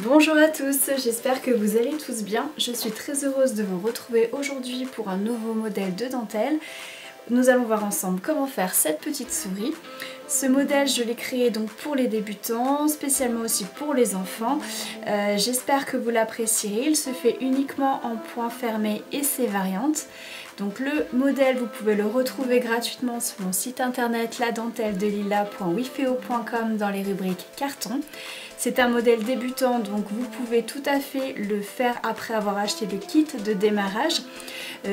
Bonjour à tous, j'espère que vous allez tous bien. Je suis très heureuse de vous retrouver aujourd'hui pour un nouveau modèle de dentelle. Nous allons voir ensemble comment faire cette petite souris. Ce modèle, je l'ai créé donc pour les débutants, spécialement aussi pour les enfants. J'espère que vous l'apprécierez. Il se fait uniquement en point fermé et ses variantes. Donc le modèle, vous pouvez le retrouver gratuitement sur mon site internet ladentelledelila.wifeo.com dans les rubriques carton. C'est un modèle débutant, donc vous pouvez tout à fait le faire après avoir acheté le kit de démarrage.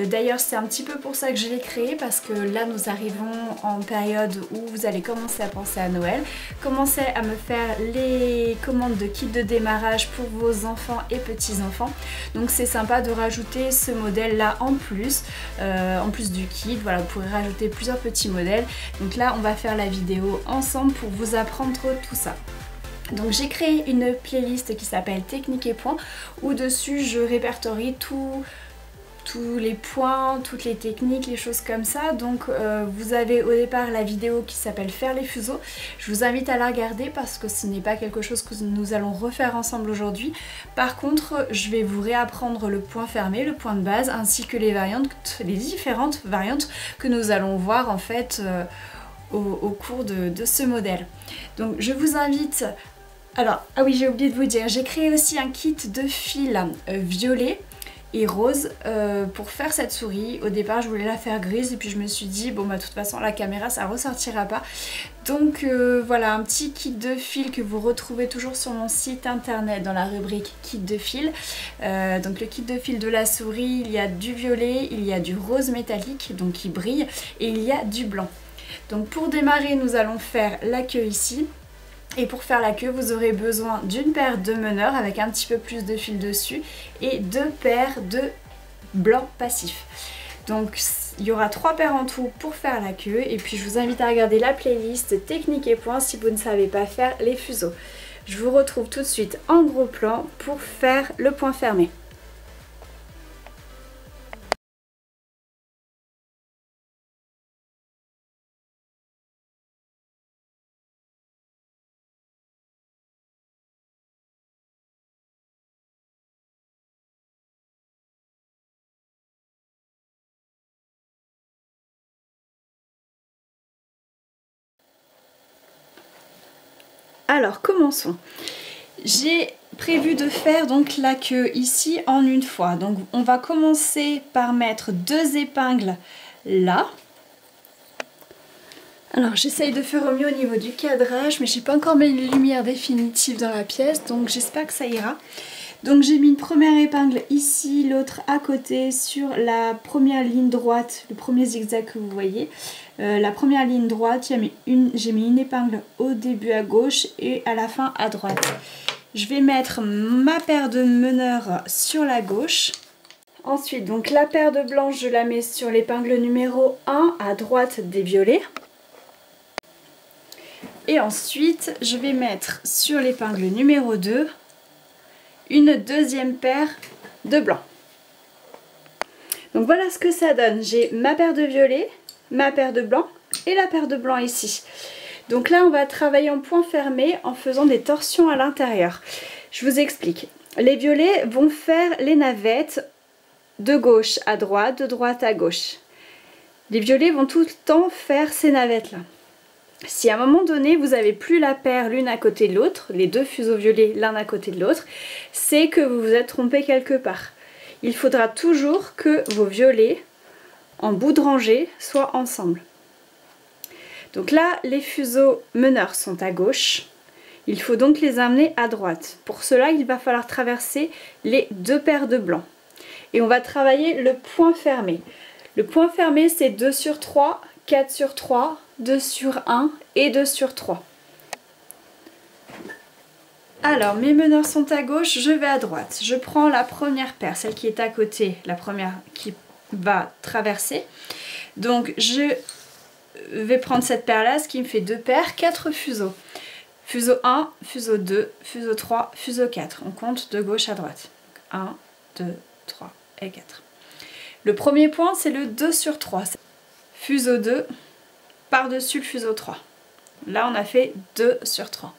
D'ailleurs, c'est un petit peu pour ça que je l'ai créé, parce que là nous arrivons en période où vous allez commencer à penser à Noël. Commencez à me faire les commandes de kit de démarrage pour vos enfants et petits-enfants. Donc c'est sympa de rajouter ce modèle là en plus du kit. Voilà, vous pourrez rajouter plusieurs petits modèles. Donc là on va faire la vidéo ensemble pour vous apprendre tout ça. Donc j'ai créé une playlist qui s'appelle Technique et points, où dessus je répertorie tous les points, toutes les techniques, les choses comme ça. Donc vous avez au départ la vidéo qui s'appelle faire les fuseaux. Je vous invite à la regarder parce que ce n'est pas quelque chose que nous allons refaire ensemble aujourd'hui. Par contre, je vais vous réapprendre le point fermé, le point de base, ainsi que les variantes, les différentes variantes que nous allons voir en fait au cours de ce modèle. Donc je vous invite... Alors, ah oui, j'ai oublié de vous dire, j'ai créé aussi un kit de fils violet et rose pour faire cette souris. Au départ, je voulais la faire grise et puis je me suis dit, bon bah de toute façon la caméra ça ressortira pas. Donc voilà, un petit kit de fils que vous retrouvez toujours sur mon site internet dans la rubrique kit de fils. Donc le kit de fils de la souris, il y a du violet, il y a du rose métallique, donc qui brille, et il y a du blanc. Donc pour démarrer, nous allons faire la queue ici. Et pour faire la queue, vous aurez besoin d'une paire de meneurs avec un petit peu plus de fil dessus et 2 paires de blanc passif. Donc il y aura 3 paires en tout pour faire la queue. Et puis je vous invite à regarder la playlist Technique et points si vous ne savez pas faire les fuseaux. Je vous retrouve tout de suite en gros plan pour faire le point fermé. Alors commençons. J'ai prévu de faire donc la queue ici en une fois. Donc on va commencer par mettre 2 épingles là. Alors j'essaye de faire au mieux au niveau du cadrage, mais j'ai pas encore mis les lumières définitives dans la pièce, donc j'espère que ça ira. Donc j'ai mis une première épingle ici, l'autre à côté sur la première ligne droite, le premier zigzag que vous voyez. La première ligne droite, j'ai mis une épingle au début à gauche et à la fin à droite. Je vais mettre ma paire de meneurs sur la gauche. Ensuite, donc la paire de blanches, je la mets sur l'épingle numéro 1 à droite des violets. Et ensuite, je vais mettre sur l'épingle numéro 2 une deuxième paire de blanc. Donc voilà ce que ça donne. J'ai ma paire de violets, ma paire de blanc et la paire de blanc ici. Donc là, on va travailler en point fermé en faisant des torsions à l'intérieur. Je vous explique. Les violets vont faire les navettes de gauche à droite, de droite à gauche. Les violets vont tout le temps faire ces navettes-là. Si à un moment donné vous n'avez plus la paire l'une à côté de l'autre, les 2 fuseaux violets l'un à côté de l'autre, c'est que vous vous êtes trompé quelque part. Il faudra toujours que vos violets en bout de rangée soient ensemble. Donc là, les fuseaux meneurs sont à gauche, il faut donc les amener à droite. Pour cela, il va falloir traverser les 2 paires de blancs. Et on va travailler le point fermé. Le point fermé, c'est 2 sur 3, 4 sur 3, 2 sur 1 et 2 sur 3. Alors mes meneurs sont à gauche, je vais à droite. Je prends la première paire, celle qui est à côté, la première qui va traverser. Donc je vais prendre cette paire là, ce qui me fait 2 paires, 4 fuseaux. Fuseau 1, fuseau 2, fuseau 3, fuseau 4. On compte de gauche à droite. 1, 2, 3 et 4. Le premier point, c'est le 2 sur 3. Fuseau 2 par-dessus le fuseau 3. Là, on a fait 2 sur 3.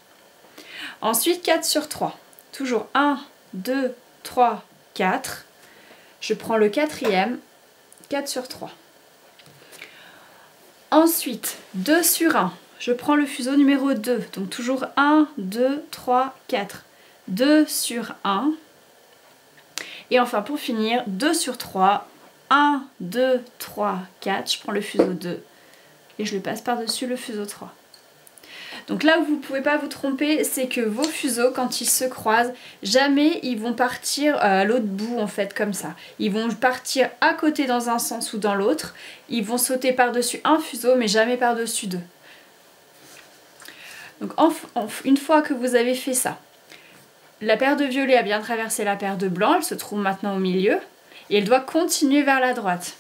Ensuite, 4 sur 3. toujours 1, 2, 3, 4. Je prends le quatrième, 4 sur 3. Ensuite, 2 sur 1. Je prends le fuseau numéro 2. Donc toujours 1, 2, 3, 4. 2 sur 1. Et enfin pour finir, 2 sur 3. 1, 2, 3, 4. Je prends le fuseau 2 et je le passe par-dessus le fuseau 3. Donc là où vous ne pouvez pas vous tromper, c'est que vos fuseaux, quand ils se croisent, jamais ils vont partir à l'autre bout en fait comme ça. Ils vont partir à côté dans un sens ou dans l'autre. Ils vont sauter par-dessus un fuseau mais jamais par-dessus deux. Donc une fois que vous avez fait ça, la paire de violet a bien traversé la paire de blanc, elle se trouve maintenant au milieu et elle doit continuer vers la droite.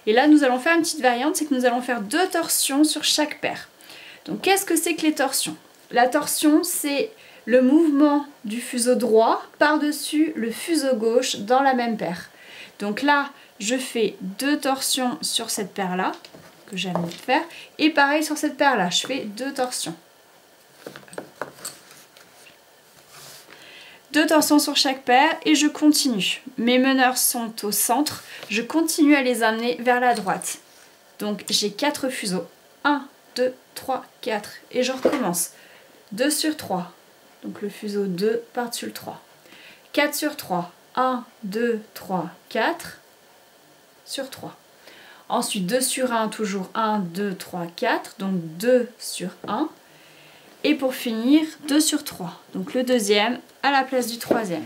Et là nous allons faire une petite variante, c'est que nous allons faire 2 torsions sur chaque paire. Donc qu'est-ce que c'est que les torsions? La torsion, c'est le mouvement du fuseau droit par-dessus le fuseau gauche dans la même paire. Donc là, je fais 2 torsions sur cette paire-là, que j'ai amené de faire, et pareil sur cette paire-là, je fais 2 torsions. 2 torsions sur chaque paire et je continue. Mes meneurs sont au centre, je continue à les amener vers la droite. Donc j'ai 4 fuseaux. 1, 2, 3, 4 et je recommence. 2 sur 3, donc le fuseau 2 par-dessus le 3. 4 sur 3, 1, 2, 3, 4 sur 3. Ensuite 2 sur 1, toujours 1, 2, 3, 4, donc 2 sur 1. Et pour finir, 2 sur 3, donc le deuxième à la place du troisième.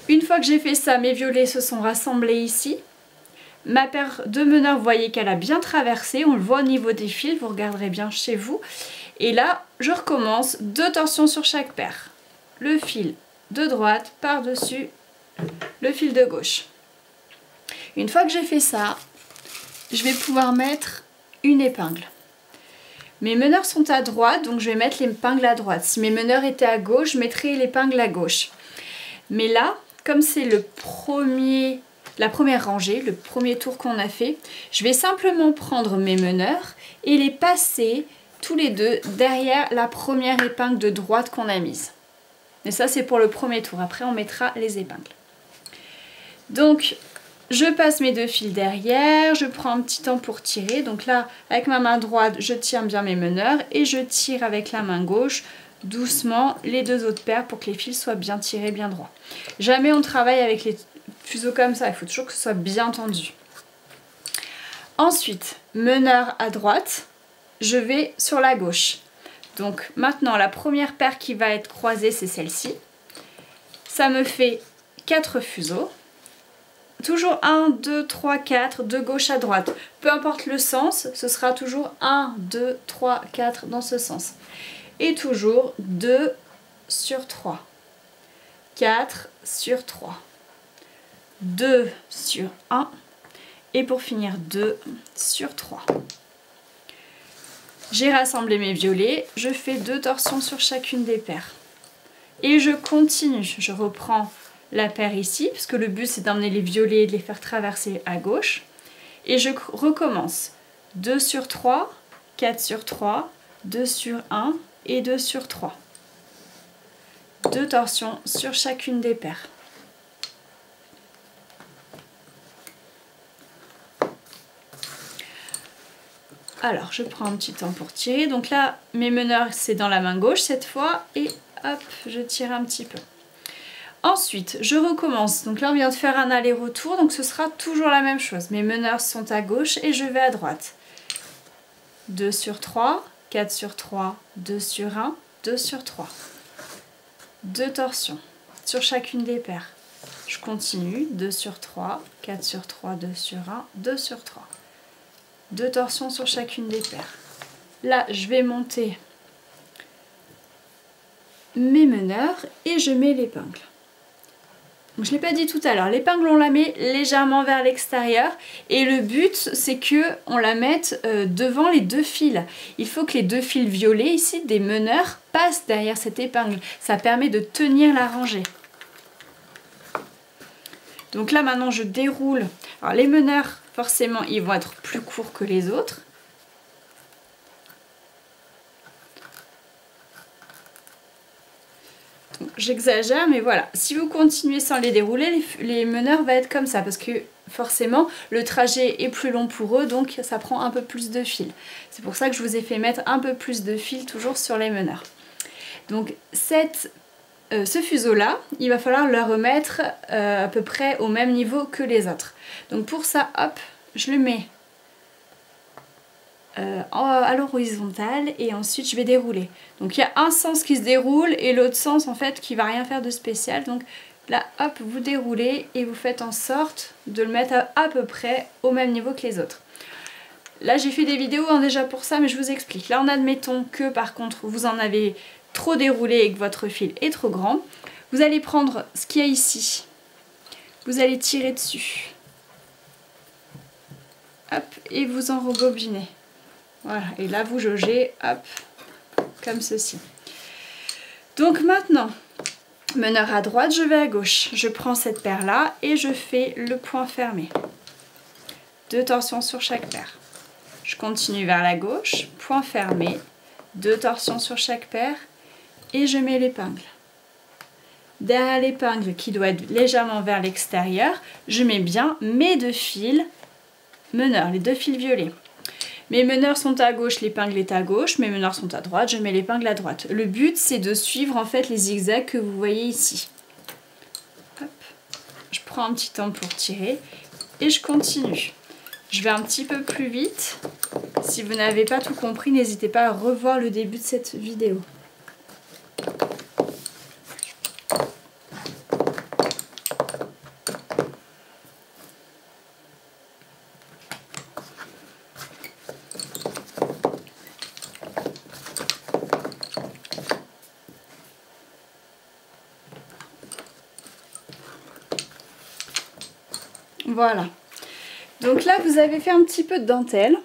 Une fois que j'ai fait ça, mes violets se sont rassemblés ici. Ma paire de meneurs, vous voyez qu'elle a bien traversé, on le voit au niveau des fils, vous regarderez bien chez vous. Et là, je recommence 2 torsions sur chaque paire. Le fil de droite par-dessus le fil de gauche. Une fois que j'ai fait ça, je vais pouvoir mettre une épingle. Mes meneurs sont à droite, donc je vais mettre l'épingle à droite. Si mes meneurs étaient à gauche, je mettrais l'épingle à gauche. Mais là, comme c'est la première rangée, le premier tour qu'on a fait, je vais simplement prendre mes meneurs et les passer tous les deux derrière la première épingle de droite qu'on a mise. Et ça, c'est pour le premier tour. Après, on mettra les épingles. Donc, je passe mes 2 fils derrière, je prends un petit temps pour tirer. Donc là, avec ma main droite, je tire bien mes meneurs et je tire avec la main gauche doucement les 2 autres paires pour que les fils soient bien tirés, bien droits. Jamais on travaille avec les fuseaux comme ça, il faut toujours que ce soit bien tendu. Ensuite, meneur à droite, je vais sur la gauche. Donc maintenant, la première paire qui va être croisée, c'est celle-ci. Ça me fait 4 fuseaux. Toujours 1, 2, 3, 4 de gauche à droite. Peu importe le sens, ce sera toujours 1, 2, 3, 4 dans ce sens. Et toujours 2 sur 3. 4 sur 3. 2 sur 1. Et pour finir, 2 sur 3. J'ai rassemblé mes violets. Je fais 2 torsions sur chacune des paires. Et je continue. Je reprends la paire ici, puisque le but c'est d'emmener les violets et de les faire traverser à gauche. Et je recommence 2 sur 3, 4 sur 3, 2 sur 1 et 2 sur 3. 2 torsions sur chacune des paires. Alors, je prends un petit temps pour tirer. Donc là, mes meneurs, c'est dans la main gauche cette fois. Et hop, je tire un petit peu. Ensuite, je recommence. Donc là, on vient de faire un aller-retour. Donc ce sera toujours la même chose. Mes meneurs sont à gauche et je vais à droite. 2 sur 3, 4 sur 3, 2 sur 1, 2 sur 3. 2 torsions sur chacune des paires. Je continue. 2 sur 3, 4 sur 3, 2 sur 1, 2 sur 3. 2 torsions sur chacune des paires. Là, je vais monter mes meneurs et je mets l'épingle. Donc, je ne l'ai pas dit tout à l'heure, l'épingle on la met légèrement vers l'extérieur et le but c'est qu'on la mette devant les 2 fils. Il faut que les 2 fils violets ici des meneurs passent derrière cette épingle. Ça permet de tenir la rangée. Donc là maintenant je déroule. Alors les meneurs forcément ils vont être plus courts que les autres. j'exagère, mais voilà. Si vous continuez sans les dérouler, les meneurs vont être comme ça, parce que forcément, le trajet est plus long pour eux, donc ça prend un peu plus de fil. C'est pour ça que je vous ai fait mettre un peu plus de fil toujours sur les meneurs. Donc ce fuseau-là, il va falloir le remettre à peu près au même niveau que les autres. Donc pour ça, hop, je le mets à l'horizontale et ensuite je vais dérouler. Donc il y a un sens qui se déroule et l'autre sens en fait qui va rien faire de spécial. Donc là hop, vous déroulez et vous faites en sorte de le mettre à peu près au même niveau que les autres. Là j'ai fait des vidéos déjà pour ça, mais je vous explique. Là en admettant que par contre vous en avez trop déroulé et que votre fil est trop grand, vous allez prendre ce qu'il y a ici, vous allez tirer dessus, hop, et vous en rebobinez. Voilà, et là vous jaugez, hop, comme ceci. Donc maintenant, meneur à droite, je vais à gauche. Je prends cette paire là et je fais le point fermé. 2 torsions sur chaque paire. Je continue vers la gauche, point fermé, 2 torsions sur chaque paire et je mets l'épingle. Derrière l'épingle qui doit être légèrement vers l'extérieur, je mets bien mes 2 fils meneurs, les 2 fils violets. Mes meneurs sont à gauche, l'épingle est à gauche, mes meneurs sont à droite, je mets l'épingle à droite. Le but c'est de suivre en fait les zigzags que vous voyez ici. Hop. Je prends un petit temps pour tirer et je continue. Je vais un petit peu plus vite. Si vous n'avez pas tout compris, n'hésitez pas à revoir le début de cette vidéo. Voilà. Donc là, vous avez fait un petit peu de dentelle.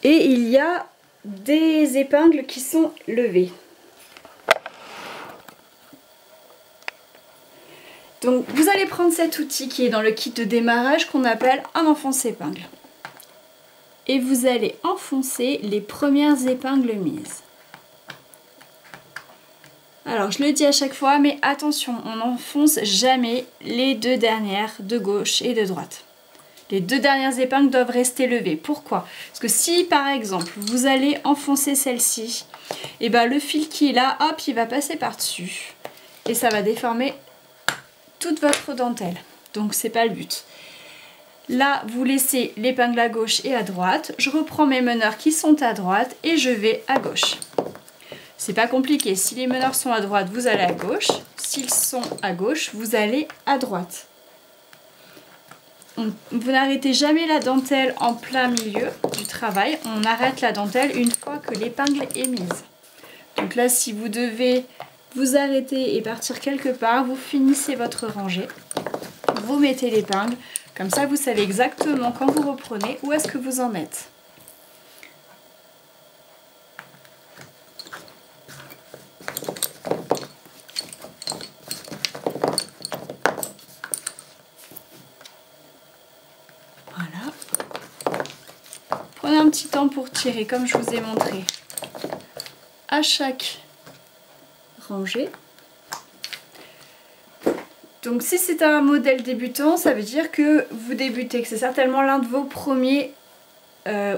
Et il y a des épingles qui sont levées. Donc vous allez prendre cet outil qui est dans le kit de démarrage qu'on appelle un enfonce-épingle. Et vous allez enfoncer les premières épingles mises. Alors je le dis à chaque fois, mais attention, on n'enfonce jamais les 2 dernières de gauche et de droite. Les 2 dernières épingles doivent rester levées. Pourquoi? Parce que si par exemple vous allez enfoncer celle-ci, et ben le fil qui est là, hop, il va passer par-dessus. Et ça va déformer toute votre dentelle. Donc c'est pas le but. Là, vous laissez l'épingle à gauche et à droite. Je reprends mes meneurs qui sont à droite et je vais à gauche. C'est pas compliqué. Si les meneurs sont à droite, vous allez à gauche. S'ils sont à gauche, vous allez à droite. Vous n'arrêtez jamais la dentelle en plein milieu du travail. On arrête la dentelle une fois que l'épingle est mise. Donc là, si vous devez vous arrêter et partir quelque part, vous finissez votre rangée. Vous mettez l'épingle. Comme ça, vous savez exactement quand vous reprenez où est-ce que vous en mettez. Prenez un petit temps pour tirer comme je vous ai montré à chaque rangée. Donc si c'est un modèle débutant, ça veut dire que vous débutez, que c'est certainement l'un de vos premiers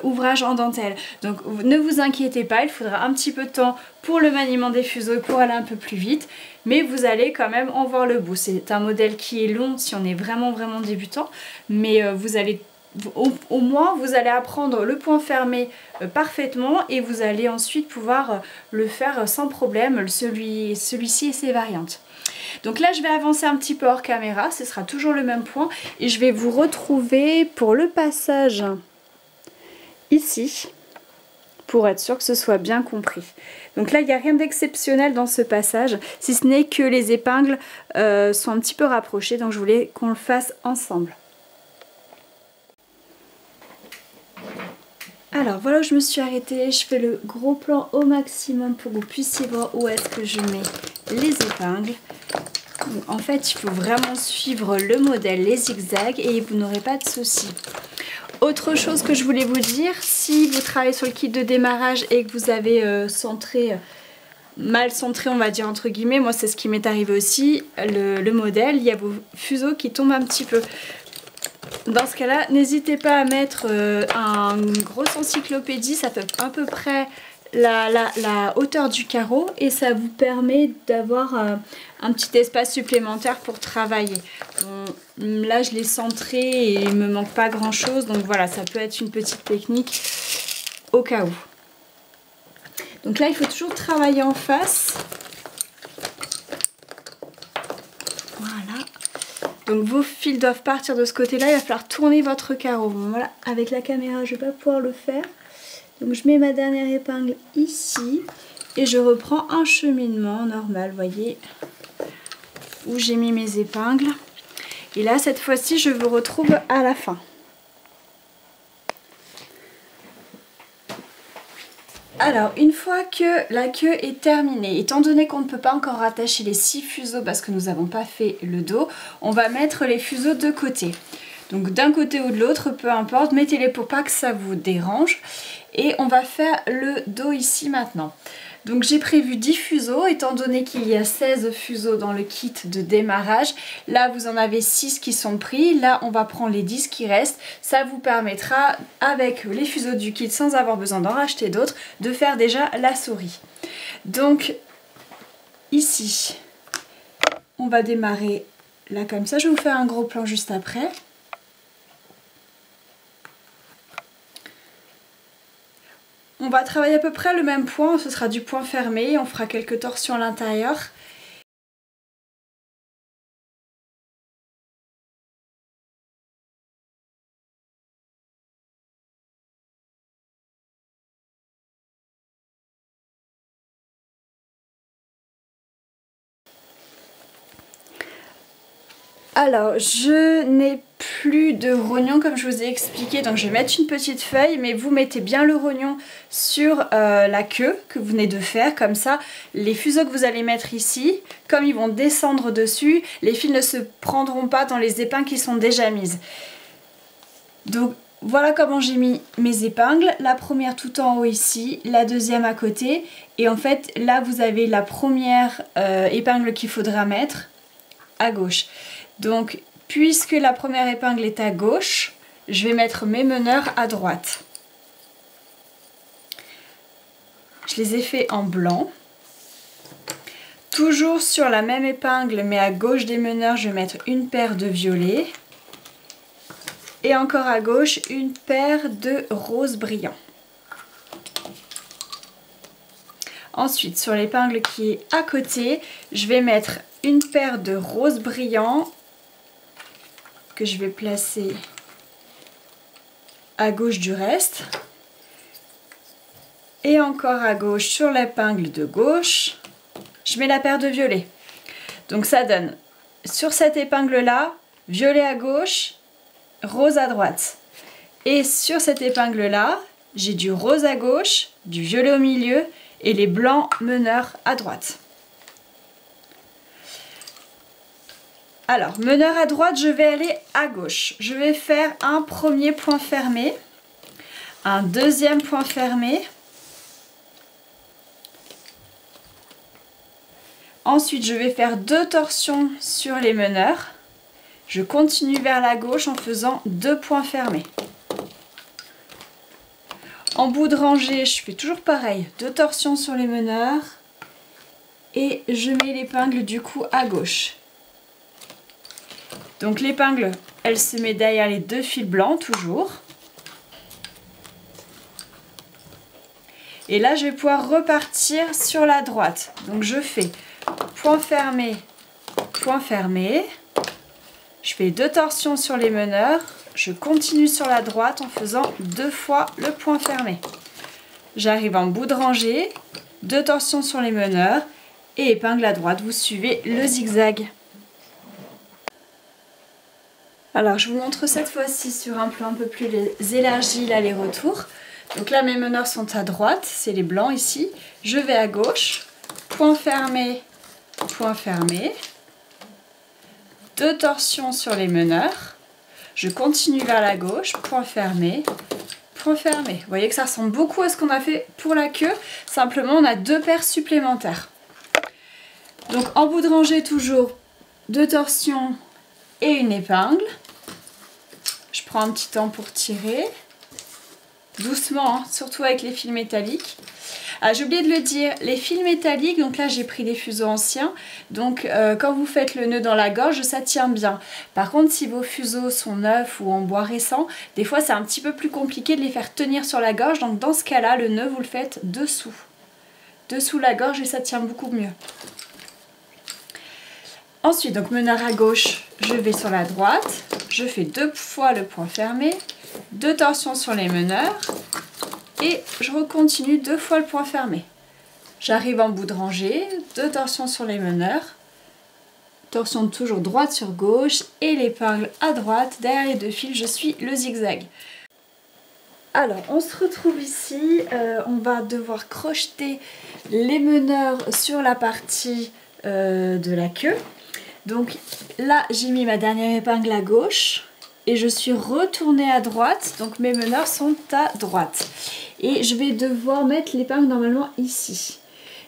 ouvrages en dentelle. Donc ne vous inquiétez pas, il faudra un petit peu de temps pour le maniement des fuseaux et pour aller un peu plus vite, mais vous allez quand même en voir le bout. C'est un modèle qui est long si on est vraiment débutant, mais vous allez au moins vous allez apprendre le point fermé parfaitement et vous allez ensuite pouvoir le faire sans problème, celui-ci et ses variantes. Donc là je vais avancer un petit peu hors caméra, ce sera toujours le même point et je vais vous retrouver pour le passage ici pour être sûr que ce soit bien compris. Donc là il n'y a rien d'exceptionnel dans ce passage si ce n'est que les épingles sont un petit peu rapprochées, donc je voulais qu'on le fasse ensemble. Alors voilà où je me suis arrêtée, je fais le gros plan au maximum pour que vous puissiez voir où est-ce que je mets les épingles. Donc, en fait il faut vraiment suivre le modèle, les zigzags et vous n'aurez pas de soucis. Autre chose que je voulais vous dire, si vous travaillez sur le kit de démarrage et que vous avez centré mal centré, on va dire entre guillemets, moi c'est ce qui m'est arrivé aussi, le modèle, il y a vos fuseaux qui tombent un petit peu. Dans ce cas-là, n'hésitez pas à mettre une grosse encyclopédie, ça fait à peu près la hauteur du carreau et ça vous permet d'avoir un petit espace supplémentaire pour travailler. Bon, là je l'ai centré et il me manque pas grand chose, donc voilà, ça peut être une petite technique au cas où. Donc là il faut toujours travailler en face. Voilà. Donc vos fils doivent partir de ce côté-là, il va falloir tourner votre carreau. Bon, voilà, avec la caméra je ne vais pas pouvoir le faire. Donc je mets ma dernière épingle ici et je reprends un cheminement normal, vous voyez, où j'ai mis mes épingles. Et là cette fois-ci je vous retrouve à la fin. Alors une fois que la queue est terminée, étant donné qu'on ne peut pas encore rattacher les 6 fuseaux parce que nous n'avons pas fait le dos, on va mettre les fuseaux de côté. Donc d'un côté ou de l'autre, peu importe, mettez-les pour pas que ça vous dérange. Et on va faire le dos ici maintenant. Donc j'ai prévu 10 fuseaux, étant donné qu'il y a 16 fuseaux dans le kit de démarrage. Là vous en avez 6 qui sont pris, là on va prendre les 10 qui restent. Ça vous permettra, avec les fuseaux du kit, sans avoir besoin d'en racheter d'autres, de faire déjà la souris. Donc ici, on va démarrer là comme ça. Je vais vous faire un gros plan juste après. On va travailler à peu près le même point, ce sera du point fermé, on fera quelques torsions à l'intérieur. Alors, je n'ai plus de rognon comme je vous ai expliqué, donc je vais mettre une petite feuille, mais vous mettez bien le rognon sur la queue que vous venez de faire, comme ça les fuseaux que vous allez mettre ici, comme ils vont descendre dessus, les fils ne se prendront pas dans les épingles qui sont déjà mises. Donc voilà comment j'ai mis mes épingles, la première tout en haut ici, la deuxième à côté, et en fait là vous avez la première épingle qu'il faudra mettre à gauche. Donc, puisque la première épingle est à gauche, je vais mettre mes meneurs à droite. Je les ai fait en blanc. Toujours sur la même épingle, mais à gauche des meneurs, je vais mettre une paire de violets. Et encore à gauche, une paire de rose brillant. Ensuite, sur l'épingle qui est à côté, je vais mettre une paire de rose brillant que je vais placer à gauche du reste. Et encore à gauche sur l'épingle de gauche, je mets la paire de violets. Donc ça donne sur cette épingle là, violet à gauche, rose à droite. Et sur cette épingle là, j'ai du rose à gauche, du violet au milieu et les blancs meneurs à droite. Alors, meneur à droite, je vais aller à gauche. Je vais faire un premier point fermé, un deuxième point fermé. Ensuite, je vais faire 2 torsions sur les meneurs. Je continue vers la gauche en faisant 2 points fermés. En bout de rangée, je fais toujours pareil, 2 torsions sur les meneurs. Et je mets l'épingle du coup à gauche. Donc l'épingle, elle se met derrière les 2 fils blancs, toujours. Et là, je vais pouvoir repartir sur la droite. Donc je fais point fermé, point fermé. Je fais 2 torsions sur les meneurs. Je continue sur la droite en faisant 2 fois le point fermé. J'arrive en bout de rangée, 2 torsions sur les meneurs et épingle à droite. Vous suivez le zigzag. Alors je vous montre cette fois-ci sur un plan un peu plus élargi l'aller-retour. Donc là mes meneurs sont à droite, c'est les blancs ici. Je vais à gauche, point fermé, 2 torsions sur les meneurs. Je continue vers la gauche, point fermé, point fermé. Vous voyez que ça ressemble beaucoup à ce qu'on a fait pour la queue, simplement on a 2 paires supplémentaires. Donc en bout de rangée toujours 2 torsions et une épingle. Je prends un petit temps pour tirer, doucement, hein, surtout avec les fils métalliques. Ah, j'ai oublié de le dire, les fils métalliques, donc là j'ai pris des fuseaux anciens, donc quand vous faites le nœud dans la gorge, ça tient bien. Par contre, si vos fuseaux sont neufs ou en bois récent, des fois c'est un petit peu plus compliqué de les faire tenir sur la gorge, donc dans ce cas-là, le nœud vous le faites dessous la gorge et ça tient beaucoup mieux. Ensuite, donc meneur à gauche, je vais sur la droite, je fais 2 fois le point fermé, 2 torsions sur les meneurs, et je recontinue 2 fois le point fermé. J'arrive en bout de rangée, 2 torsions sur les meneurs, torsion toujours droite sur gauche et l'épingle à droite. Derrière les 2 fils, je suis le zigzag. Alors, on se retrouve ici, on va devoir crocheter les meneurs sur la partie de la queue. Donc là, j'ai mis ma dernière épingle à gauche et je suis retournée à droite, donc mes meneurs sont à droite. Et je vais devoir mettre l'épingle normalement ici.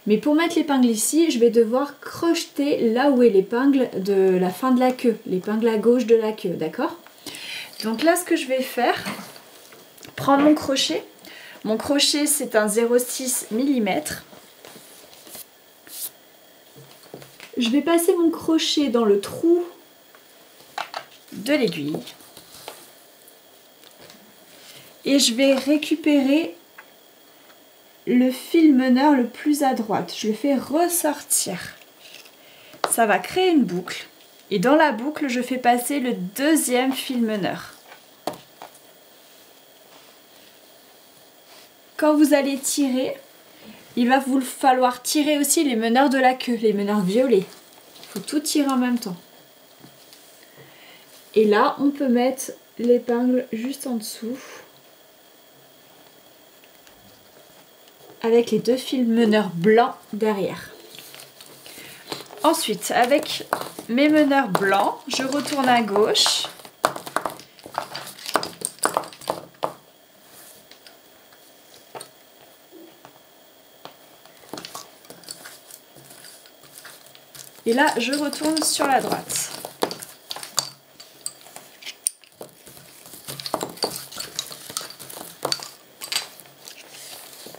Mais pour mettre l'épingle ici, je vais devoir crocheter là où est l'épingle de la fin de la queue, l'épingle à gauche de la queue, d'accord? Donc là, ce que je vais faire, prendre mon crochet. Mon crochet, c'est un 0,6 mm. Je vais passer mon crochet dans le trou de l'aiguille. Et je vais récupérer le fil meneur le plus à droite. Je le fais ressortir. Ça va créer une boucle. Et dans la boucle, je fais passer le 2e fil meneur. Quand vous allez tirer, il va vous falloir tirer aussi les meneurs de la queue, les meneurs violets. Il faut tout tirer en même temps. Et là, on peut mettre l'épingle juste en dessous, avec les 2 fils meneurs blancs derrière. Ensuite, avec mes meneurs blancs, je retourne à gauche. Et là, je retourne sur la droite.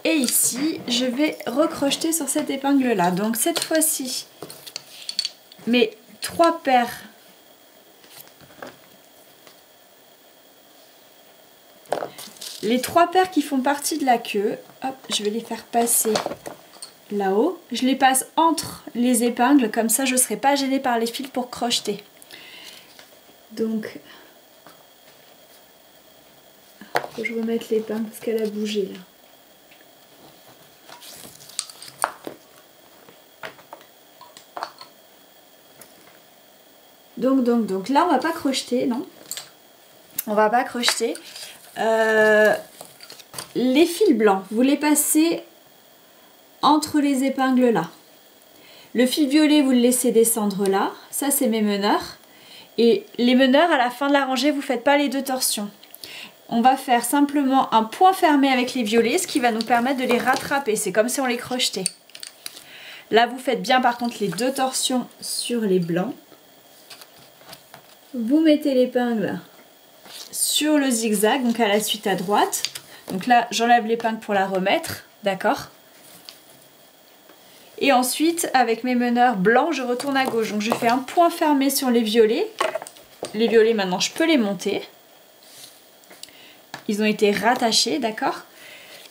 Et ici, je vais recrocheter sur cette épingle-là. Donc cette fois-ci, mes 3 paires les 3 paires qui font partie de la queue, hop, je vais les faire passer là-haut. Je les passe entre les épingles, comme ça je ne serai pas gênée par les fils pour crocheter. Donc, faut que je remette l'épingle parce qu'elle a bougé là. Donc là on va pas crocheter, non, on va pas crocheter. Les fils blancs, vous les passez entre les épingles là. Le fil violet, vous le laissez descendre là. Ça, c'est mes meneurs. Et les meneurs, à la fin de la rangée, vous ne faites pas les 2 torsions. On va faire simplement un point fermé avec les violets, ce qui va nous permettre de les rattraper. C'est comme si on les crochetait. Là, vous faites bien par contre les 2 torsions sur les blancs. Vous mettez l'épingle sur le zigzag, donc à la suite à droite. Donc là, j'enlève l'épingle pour la remettre, d'accord? Et ensuite, avec mes meneurs blancs, je retourne à gauche. Donc je fais un point fermé sur les violets. Les violets, maintenant, je peux les monter. Ils ont été rattachés, d'accord?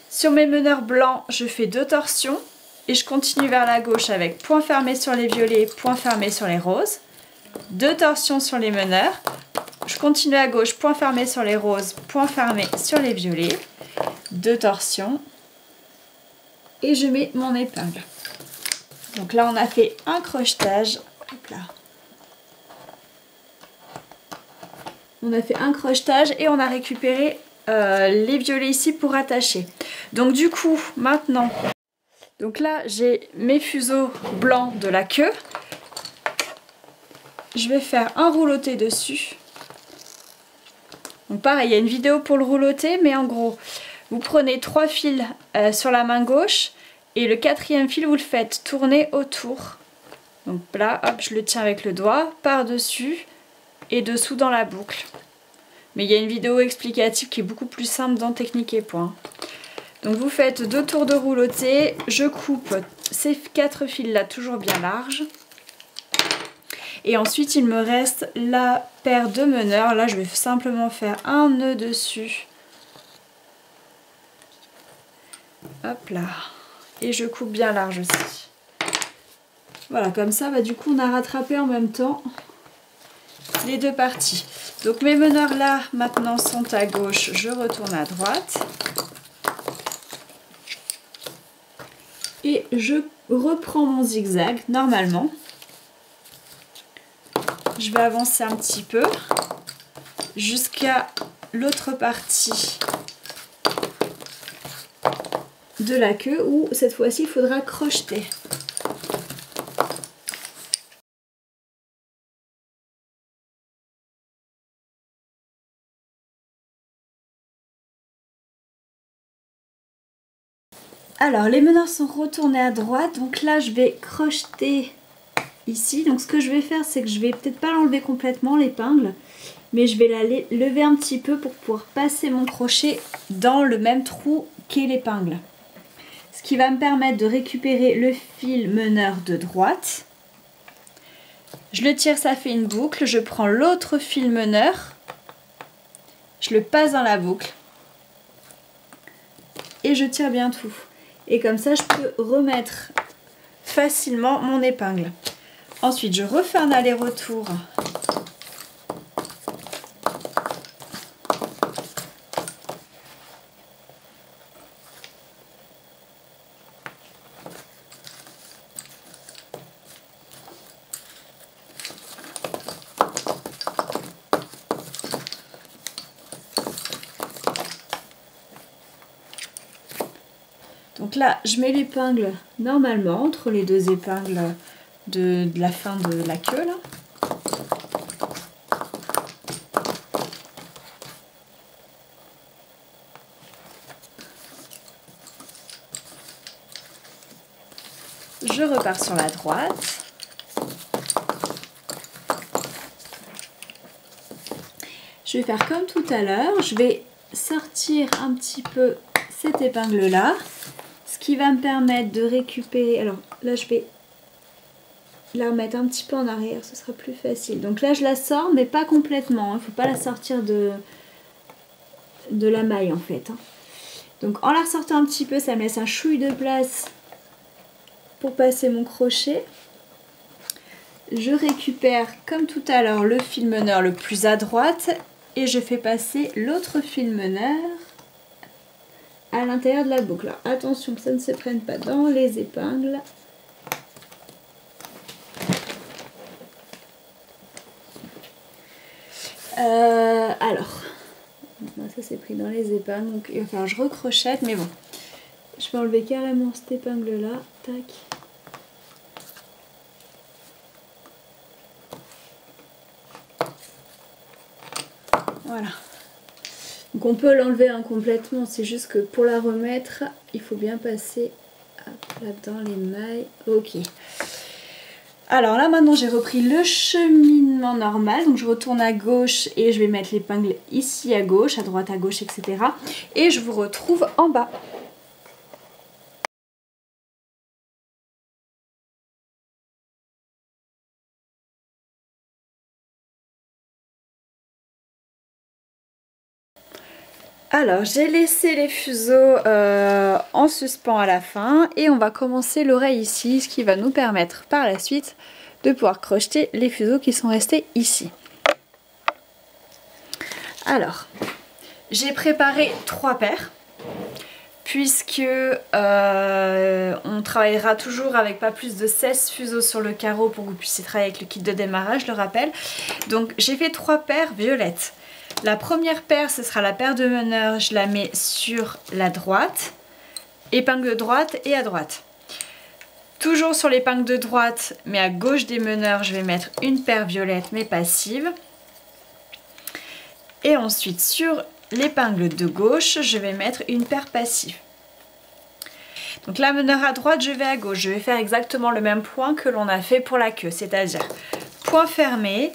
Sur mes meneurs blancs, je fais 2 torsions. Et je continue vers la gauche avec point fermé sur les violets, point fermé sur les roses. 2 torsions sur les meneurs. Je continue à gauche, point fermé sur les roses, point fermé sur les violets. 2 torsions. Et je mets mon épingle. Donc là, on a fait un crochetage. Hop là. On a fait un crochetage et on a récupéré les violets ici pour attacher. Donc du coup, maintenant, donc là, j'ai mes fuseaux blancs de la queue. Je vais faire un rouloté dessus. Donc pareil, il y a une vidéo pour le rouloter, mais en gros, vous prenez 3 fils sur la main gauche et le 4e fil, vous le faites tourner autour. Donc là, hop, je le tiens avec le doigt, par-dessus et dessous dans la boucle. Mais il y a une vidéo explicative qui est beaucoup plus simple dans Technique et Point. Donc vous faites 2 tours de rouloté, je coupe ces 4 fils là toujours bien larges. Et ensuite il me reste la paire de meneurs, là je vais simplement faire un nœud dessus. Hop là. Et je coupe bien large aussi. Voilà, comme ça, bah, du coup on a rattrapé en même temps les 2 parties. Donc mes meneurs là maintenant sont à gauche, je retourne à droite. Et je reprends mon zigzag normalement. Je vais avancer un petit peu jusqu'à l'autre partie de la queue où cette fois-ci il faudra crocheter. Alors les meneurs sont retournés à droite, donc là je vais crocheter ici. Donc ce que je vais faire, c'est que je vais peut-être pas l'enlever complètement l'épingle, mais je vais la lever un petit peu pour pouvoir passer mon crochet dans le même trou qu'est l'épingle. Ce qui va me permettre de récupérer le fil meneur de droite. Je le tire, ça fait une boucle, je prends l'autre fil meneur, je le passe dans la boucle et je tire bien tout. Et comme ça, je peux remettre facilement mon épingle. Ensuite, je refais un aller-retour. Donc là, je mets l'épingle normalement entre les 2 épingles de la fin de la queue là. Je repars sur la droite. Je vais faire comme tout à l'heure, je vais sortir un petit peu cette épingle là. Ce qui va me permettre de récupérer, alors là je vais la remettre un petit peu en arrière, ce sera plus facile. Donc là je la sors mais pas complètement, il ne faut pas la sortir de la maille en fait. Donc en la ressortant un petit peu, ça me laisse un chouille de place pour passer mon crochet. Je récupère comme tout à l'heure le fil meneur le plus à droite et je fais passer l'autre fil meneur à l'intérieur de la boucle. Alors, attention que ça ne se prenne pas dans les épingles. Alors, ça s'est pris dans les épingles, donc il va falloir que je recrochette, mais bon, je vais enlever carrément cette épingle là, tac. Voilà. Donc on peut l'enlever complètement, c'est juste que pour la remettre, il faut bien passer là dans les mailles. Ok. Alors là maintenant j'ai repris le cheminement normal, donc je retourne à gauche et je vais mettre l'épingle ici à gauche, à droite, à gauche, etc. Et je vous retrouve en bas. Alors j'ai laissé les fuseaux en suspens à la fin et on va commencer l'oreille ici, ce qui va nous permettre par la suite de pouvoir crocheter les fuseaux qui sont restés ici. Alors j'ai préparé 3 paires puisque on travaillera toujours avec pas plus de 16 fuseaux sur le carreau pour que vous puissiez travailler avec le kit de démarrage, je le rappelle. Donc j'ai fait 3 paires violettes. La première paire, ce sera la paire de meneurs, je la mets sur la droite, épingle droite et à droite. Toujours sur l'épingle de droite, mais à gauche des meneurs, je vais mettre une paire violette mais passive. Et ensuite sur l'épingle de gauche, je vais mettre une paire passive. Donc la meneur à droite, je vais à gauche. Je vais faire exactement le même point que l'on a fait pour la queue, c'est-à-dire point fermé,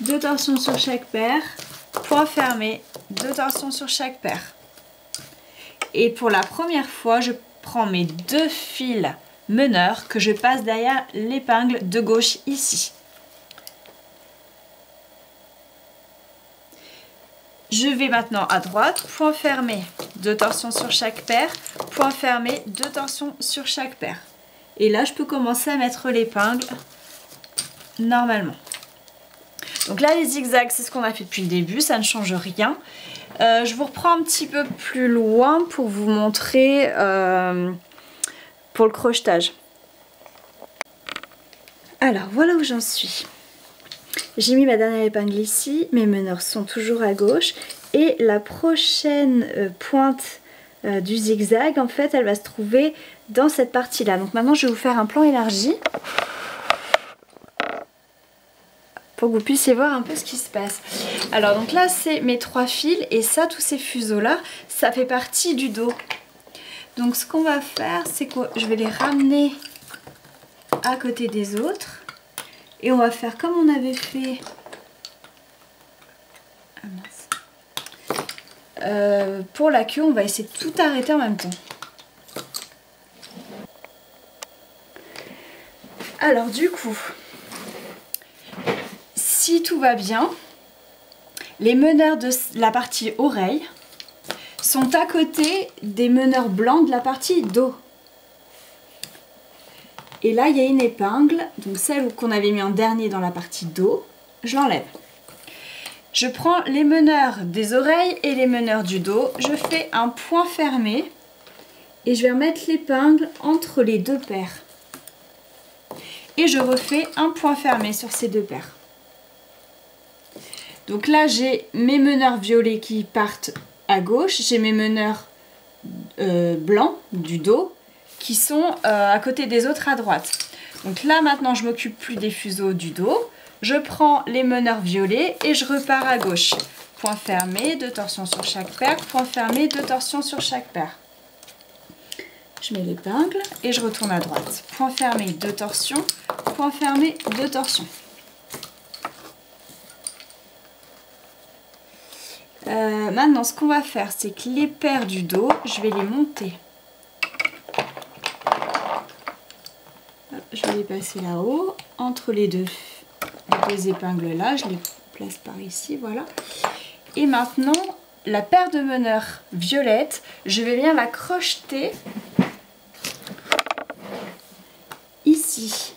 2 torsions sur chaque paire, point fermé, 2 torsions sur chaque paire. Et pour la première fois, je prends mes 2 fils meneurs que je passe derrière l'épingle de gauche ici. Je vais maintenant à droite, point fermé, 2 torsions sur chaque paire, point fermé, 2 torsions sur chaque paire. Et là, je peux commencer à mettre l'épingle normalement. Donc là, les zigzags, c'est ce qu'on a fait depuis le début, ça ne change rien. Je vous reprends un petit peu plus loin pour vous montrer pour le crochetage. Alors, voilà où j'en suis. J'ai mis ma dernière épingle ici, mes meneurs sont toujours à gauche et la prochaine pointe du zigzag, en fait, elle va se trouver dans cette partie-là. Donc maintenant, je vais vous faire un plan élargi pour que vous puissiez voir un peu ce qui se passe. Alors, donc là, c'est mes 3 fils et ça, tous ces fuseaux-là, ça fait partie du dos. Donc, ce qu'on va faire, c'est que je vais les ramener à côté des autres. Et on va faire comme on avait fait pour la queue, on va essayer de tout arrêter en même temps. Alors du coup, si tout va bien, les meneurs de la partie oreille sont à côté des meneurs blancs de la partie dos. Et là, il y a une épingle, donc celle qu'on avait mis en dernier dans la partie dos, je l'enlève. Je prends les meneurs des oreilles et les meneurs du dos, je fais un point fermé et je vais remettre l'épingle entre les 2 paires. Et je refais un point fermé sur ces 2 paires. Donc là, j'ai mes meneurs violets qui partent à gauche, j'ai mes meneurs blancs du dos qui sont à côté des autres à droite. Donc là maintenant je m'occupe plus des fuseaux du dos, je prends les meneurs violets et je repars à gauche. Point fermé, 2 torsions sur chaque paire, point fermé, 2 torsions sur chaque paire. Je mets l'épingle et je retourne à droite. Point fermé, 2 torsions, point fermé, 2 torsions. Maintenant ce qu'on va faire, c'est que les paires du dos, je vais les monter. Je vais les passer là-haut, entre les deux épingles là, je les place par ici, voilà. Et maintenant, la paire de meneurs violette, je vais bien la crocheter ici.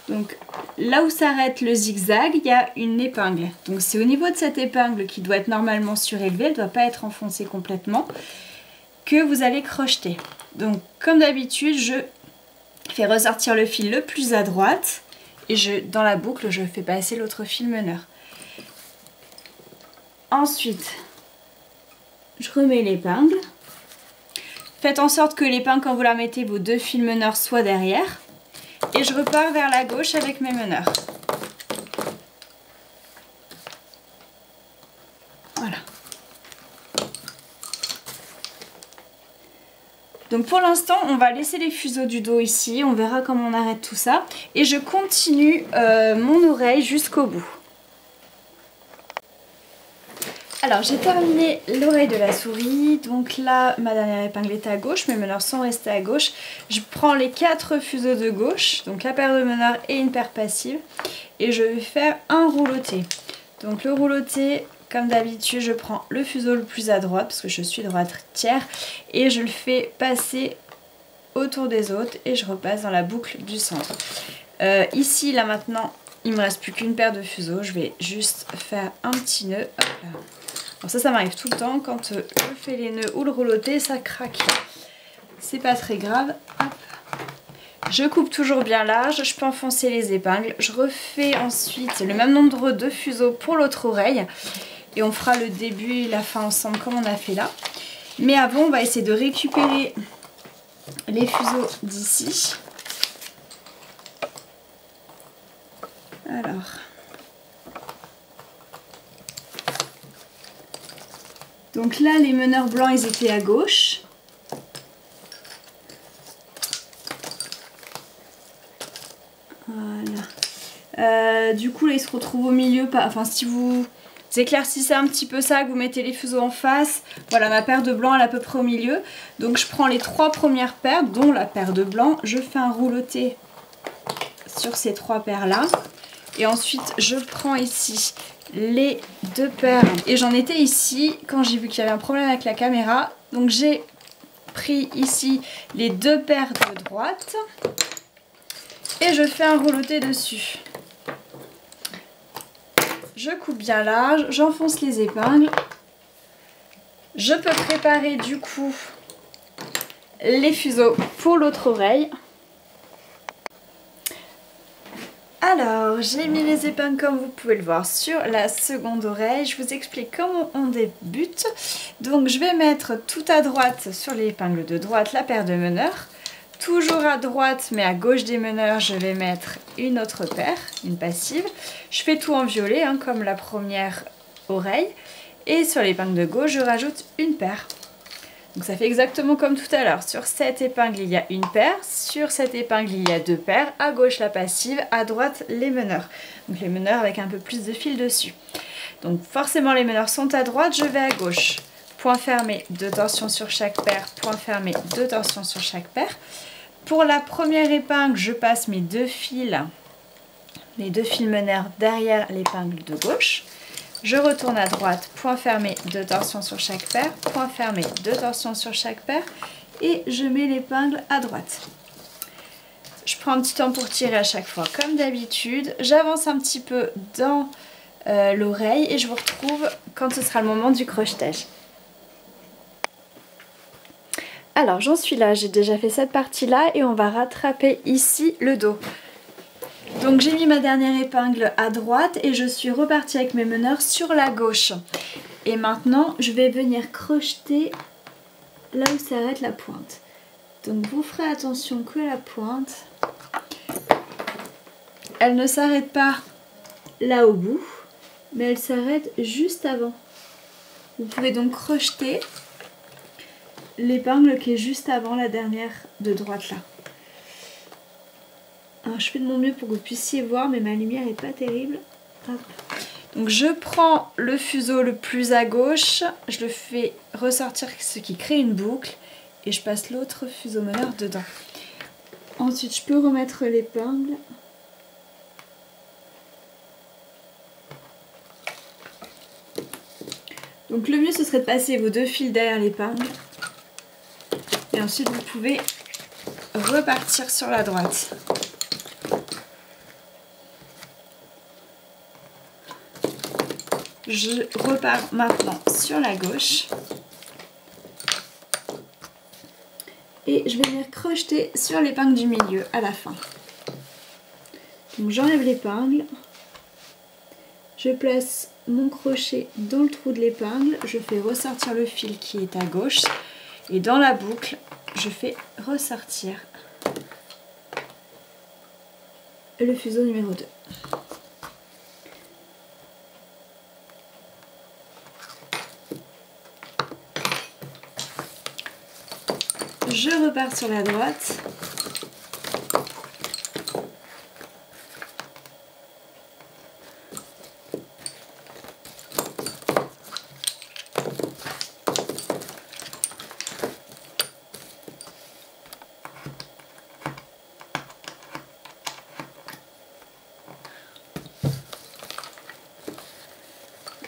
Donc là où s'arrête le zigzag, il y a une épingle. Donc c'est au niveau de cette épingle qui doit être normalement surélevée, elle ne doit pas être enfoncée complètement, que vous allez crocheter. Donc comme d'habitude, je fais ressortir le fil le plus à droite et dans la boucle, je fais passer l'autre fil meneur. Ensuite, je remets l'épingle. Faites en sorte que l'épingle, quand vous la mettez, vos 2 fils meneurs soient derrière. Et je repars vers la gauche avec mes meneurs. Voilà. Donc pour l'instant, on va laisser les fuseaux du dos ici. On verra comment on arrête tout ça. Et je continue mon oreille jusqu'au bout. Alors j'ai terminé l'oreille de la souris, donc là ma dernière épingle est à gauche, mes meneurs sont restés à gauche. Je prends les 4 fuseaux de gauche, donc la paire de meneurs et une paire passive, et je vais faire un rouloté. Donc le rouloté, comme d'habitude, je prends le fuseau le plus à droite, parce que je suis droitière, et je le fais passer autour des autres, et je repasse dans la boucle du centre. Ici, là maintenant, il ne me reste plus qu'une paire de fuseaux, je vais juste faire un petit nœud, hop là. Alors ça m'arrive tout le temps, quand je fais les nœuds ou le rouloté, ça craque. C'est pas très grave. Hop. Je coupe toujours bien large, je peux enfoncer les épingles. Je refais ensuite le même nombre de fuseaux pour l'autre oreille. Et on fera le début et la fin ensemble comme on a fait là. Mais avant, on va essayer de récupérer les fuseaux d'ici. Alors. Donc là, les meneurs blancs, ils étaient à gauche. Voilà. Du coup, là, ils se retrouvent au milieu. Enfin, si vous éclaircissez un petit peu ça, que vous mettez les fuseaux en face, voilà, ma paire de blanc, elle est à peu près au milieu. Donc, je prends les 3 premières paires, dont la paire de blanc. Je fais un rouloté sur ces 3 paires-là. Et ensuite, je prends ici les 2 paires. Et j'en étais ici quand j'ai vu qu'il y avait un problème avec la caméra. Donc, j'ai pris ici les 2 paires de droite. Et je fais un rouloté dessus. Je coupe bien large, j'enfonce les épingles. Je peux préparer du coup les fuseaux pour l'autre oreille. Alors, j'ai mis les épingles comme vous pouvez le voir sur la seconde oreille. Je vous explique comment on débute. Donc, je vais mettre tout à droite sur l'épingle de droite la paire de meneurs. Toujours à droite, mais à gauche des meneurs, je vais mettre une autre paire, une passive. Je fais tout en violet, hein, comme la première oreille. Et sur l'épingle de gauche, je rajoute une paire. Donc ça fait exactement comme tout à l'heure. Sur cette épingle, il y a une paire. Sur cette épingle, il y a 2 paires. À gauche, la passive. À droite, les meneurs. Donc les meneurs avec un peu plus de fil dessus. Donc forcément, les meneurs sont à droite. Je vais à gauche. Point fermé, 2 torsions sur chaque paire. Point fermé, 2 torsions sur chaque paire. Pour la première épingle, je passe mes 2 fils, les 2 fils meneurs derrière l'épingle de gauche. Je retourne à droite, point fermé, 2 torsions sur chaque paire, point fermé, 2 torsions sur chaque paire et je mets l'épingle à droite. Je prends un petit temps pour tirer à chaque fois comme d'habitude. J'avance un petit peu dans l'oreille et je vous retrouve quand ce sera le moment du crochetage. Alors j'en suis là, j'ai déjà fait cette partie là et on va rattraper ici le dos. Donc j'ai mis ma dernière épingle à droite et je suis repartie avec mes meneurs sur la gauche. Et maintenant je vais venir crocheter là où s'arrête la pointe. Donc vous ferez attention que la pointe, elle ne s'arrête pas là au bout, mais elle s'arrête juste avant. Vous pouvez donc crocheter l'épingle qui est juste avant la dernière de droite là. Alors je fais de mon mieux pour que vous puissiez voir, mais ma lumière n'est pas terrible. Hop. Donc je prends le fuseau le plus à gauche, je le fais ressortir, ce qui crée une boucle, et je passe l'autre fuseau meneur dedans. Ensuite je peux remettre l'épingle. Donc le mieux ce serait de passer vos 2 fils derrière l'épingle. Et ensuite vous pouvez repartir sur la droite. Je repars maintenant sur la gauche. Et je vais venir crocheter sur l'épingle du milieu à la fin. Donc j'enlève l'épingle. Je place mon crochet dans le trou de l'épingle. Je fais ressortir le fil qui est à gauche. Et dans la boucle, je fais ressortir le fuseau numéro 2. Je repars sur la droite.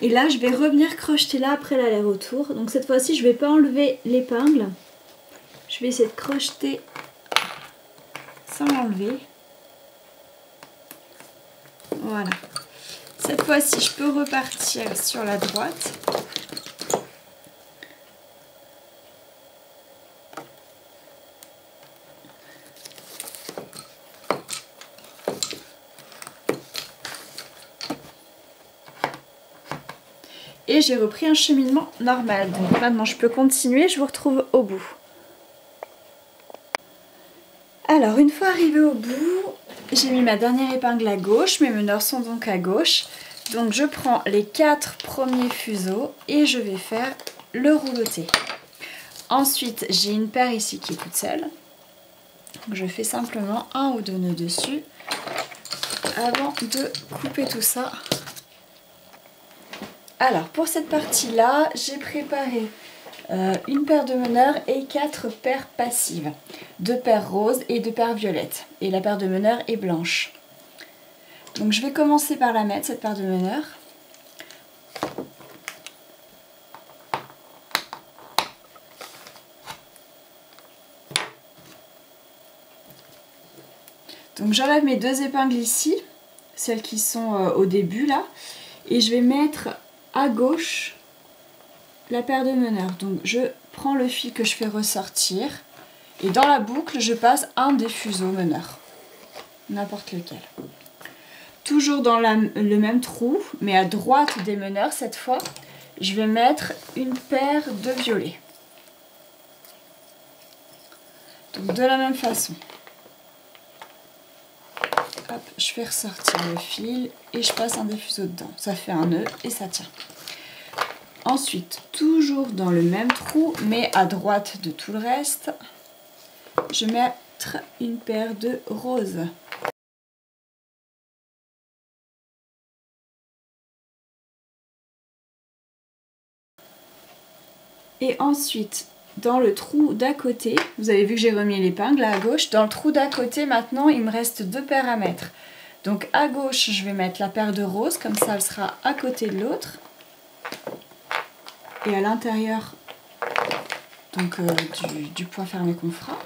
Et là, je vais revenir crocheter là après l'aller-retour. Donc cette fois-ci, je ne vais pas enlever l'épingle. Je vais essayer de crocheter sans l'enlever. Voilà. Cette fois-ci, je peux repartir sur la droite. Et j'ai repris un cheminement normal. Donc maintenant, je peux continuer. Je vous retrouve au bout. Alors, une fois arrivée au bout, j'ai mis ma dernière épingle à gauche, mes meneurs sont donc à gauche. Donc je prends les 4 premiers fuseaux et je vais faire le rouleauté. Ensuite, j'ai une paire ici qui est toute seule. Donc je fais simplement 1 ou 2 nœuds dessus avant de couper tout ça. Alors pour cette partie-là, j'ai préparé une paire de meneurs et 4 paires passives. 2 paires roses et 2 paires violettes. Et la paire de meneurs est blanche. Donc je vais commencer par la mettre, cette paire de meneurs. Donc j'enlève mes 2 épingles ici, celles qui sont au début là. Et je vais mettre à gauche la paire de meneurs. Donc je prends le fil que je fais ressortir. Et dans la boucle, je passe un des fuseaux meneurs. N'importe lequel. Toujours dans le même trou, mais à droite des meneurs cette fois, je vais mettre une paire de violets. Donc de la même façon. Hop, je fais ressortir le fil et je passe un des fuseaux dedans. Ça fait un nœud et ça tient. Ensuite, toujours dans le même trou, mais à droite de tout le reste, je vais mettre une paire de roses. Et ensuite, dans le trou d'à côté, vous avez vu que j'ai remis l'épingle là à gauche. Dans le trou d'à côté, maintenant, il me reste 2 paires à mettre. Donc à gauche, je vais mettre la paire de roses, comme ça elle sera à côté de l'autre. Et à l'intérieur donc du point fermé qu'on fera.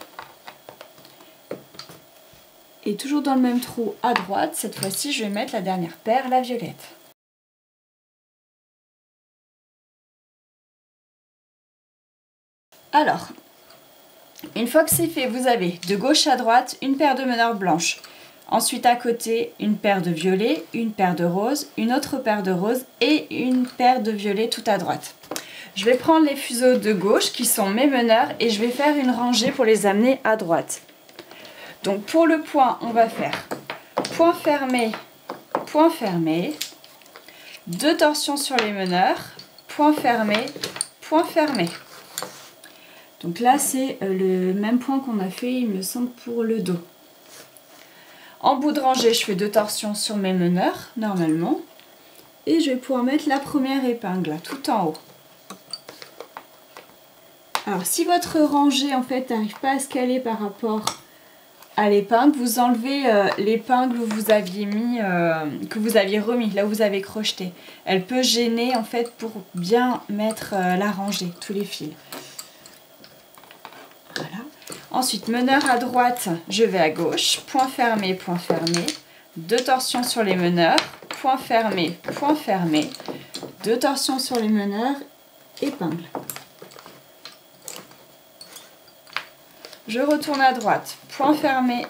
Et toujours dans le même trou à droite, cette fois-ci, je vais mettre la dernière paire, la violette. Alors, une fois que c'est fait, vous avez de gauche à droite une paire de meneurs blanches. Ensuite à côté, une paire de violets, une paire de roses, une autre paire de roses et une paire de violets tout à droite. Je vais prendre les fuseaux de gauche qui sont mes meneurs et je vais faire une rangée pour les amener à droite. Donc pour le point, on va faire point fermé, 2 torsions sur les meneurs, point fermé, point fermé. Donc là, c'est le même point qu'on a fait, il me semble, pour le dos. En bout de rangée, je fais 2 torsions sur mes meneurs, normalement. Et je vais pouvoir mettre la première épingle, tout en haut. Alors, si votre rangée, en fait, n'arrive pas à se caler par rapport à l'épingle, vous enlevez l'épingle où vous aviez mis, que vous aviez remis, là où vous avez crocheté. Elle peut gêner, en fait, pour bien mettre la rangée, tous les fils. Voilà. Ensuite, meneur à droite, je vais à gauche, point fermé, 2 torsions sur les meneurs, point fermé, 2 torsions sur les meneurs, épingle. Je retourne à droite, point fermé,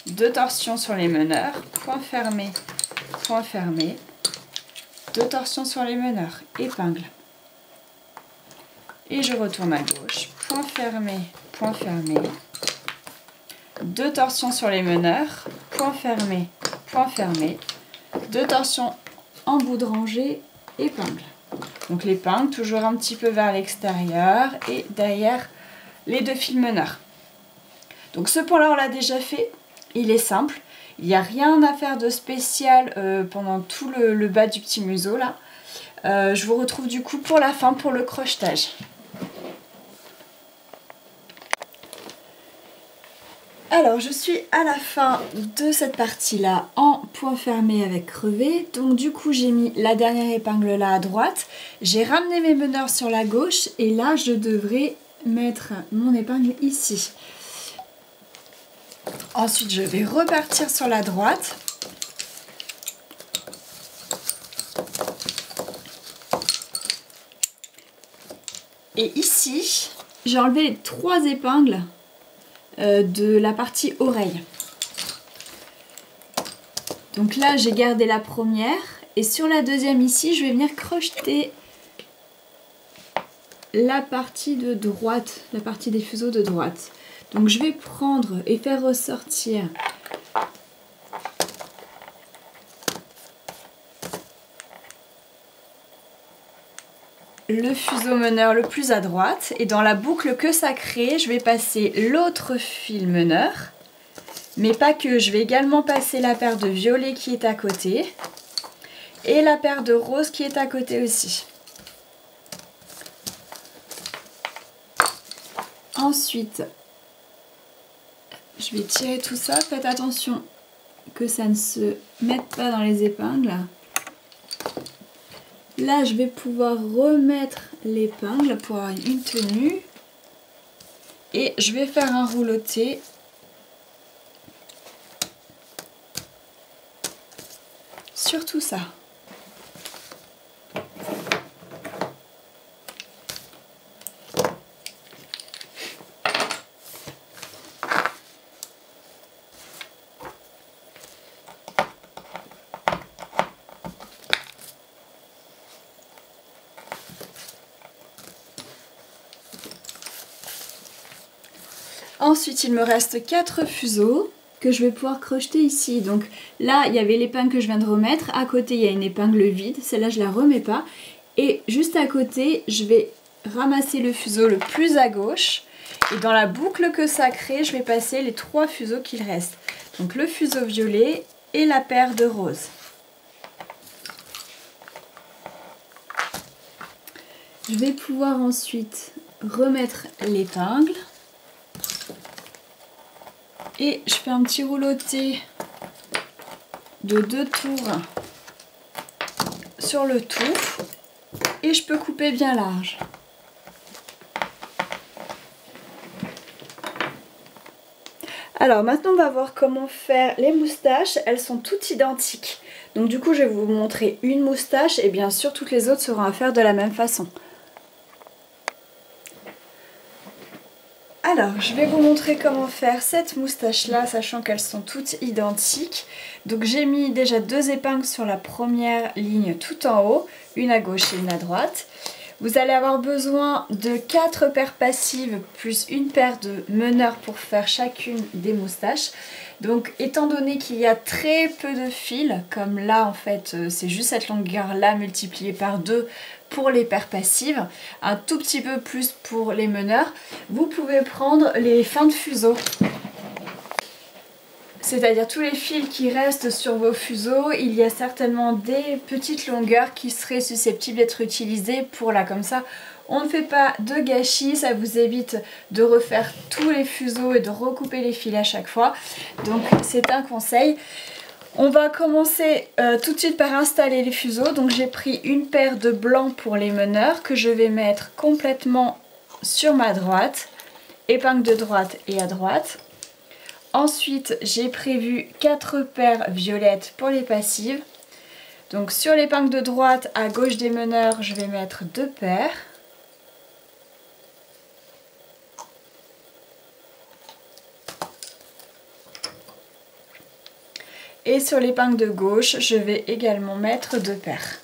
2 torsions sur les meneurs, point fermé, 2 torsions sur les meneurs, épingle. Et je retourne à gauche, point fermé, 2 torsions sur les meneurs, point fermé, 2 torsions en bout de rangée, épingle. Donc l'épingle toujours un petit peu vers l'extérieur et derrière les 2 fils meneurs. Donc ce point là on l'a déjà fait, il est simple, il n'y a rien à faire de spécial pendant tout le bas du petit museau là. Je vous retrouve du coup pour la fin pour le crochetage. Alors je suis à la fin de cette partie là en point fermé avec crevé. Donc du coup j'ai mis la dernière épingle là à droite. J'ai ramené mes meneurs sur la gauche et là je devrais mettre mon épingle ici. Ensuite je vais repartir sur la droite. Et ici j'ai enlevé les 3 épingles de la partie oreille. Donc là j'ai gardé la première et sur la deuxième ici je vais venir crocheter la partie de droite, la partie des fuseaux de droite. Donc je vais prendre et faire ressortir le fuseau meneur le plus à droite et dans la boucle que ça crée, je vais passer l'autre fil meneur, mais pas que, je vais également passer la paire de violet qui est à côté et la paire de rose qui est à côté aussi. Ensuite, je vais tirer tout ça, faites attention que ça ne se mette pas dans les épingles. Là, je vais pouvoir remettre l'épingle pour avoir une tenue. Et je vais faire un rouleauté. Sur tout ça. Ensuite, il me reste 4 fuseaux que je vais pouvoir crocheter ici. Donc là, il y avait l'épingle que je viens de remettre. À côté, il y a une épingle vide. Celle-là, je ne la remets pas. Et juste à côté, je vais ramasser le fuseau le plus à gauche. Et dans la boucle que ça crée, je vais passer les 3 fuseaux qu'il reste. Donc le fuseau violet et la paire de roses. Je vais pouvoir ensuite remettre l'épingle. Et je fais un petit rouleauté de 2 tours sur le tout. Et je peux couper bien large. Alors maintenant on va voir comment faire les moustaches. Elles sont toutes identiques. Donc du coup je vais vous montrer une moustache et bien sûr toutes les autres seront à faire de la même façon. Alors, je vais vous montrer comment faire cette moustache-là, sachant qu'elles sont toutes identiques. Donc j'ai mis déjà 2 épingles sur la première ligne tout en haut, une à gauche et une à droite. Vous allez avoir besoin de 4 paires passives plus une paire de meneurs pour faire chacune des moustaches. Donc étant donné qu'il y a très peu de fils, comme là en fait c'est juste cette longueur là multipliée par 2 pour les paires passives, un tout petit peu plus pour les meneurs, vous pouvez prendre les fins de fuseau. C'est-à-dire tous les fils qui restent sur vos fuseaux, il y a certainement des petites longueurs qui seraient susceptibles d'être utilisées pour là comme ça. On ne fait pas de gâchis, ça vous évite de refaire tous les fuseaux et de recouper les fils à chaque fois. Donc c'est un conseil. On va commencer tout de suite par installer les fuseaux. Donc j'ai pris une paire de blancs pour les meneurs que je vais mettre complètement sur ma droite. Épingle de droite et à droite. Ensuite j'ai prévu 4 paires violettes pour les passives. Donc sur l'épingle de droite à gauche des meneurs je vais mettre 2 paires. Et sur l'épingle de gauche, je vais également mettre 2 paires.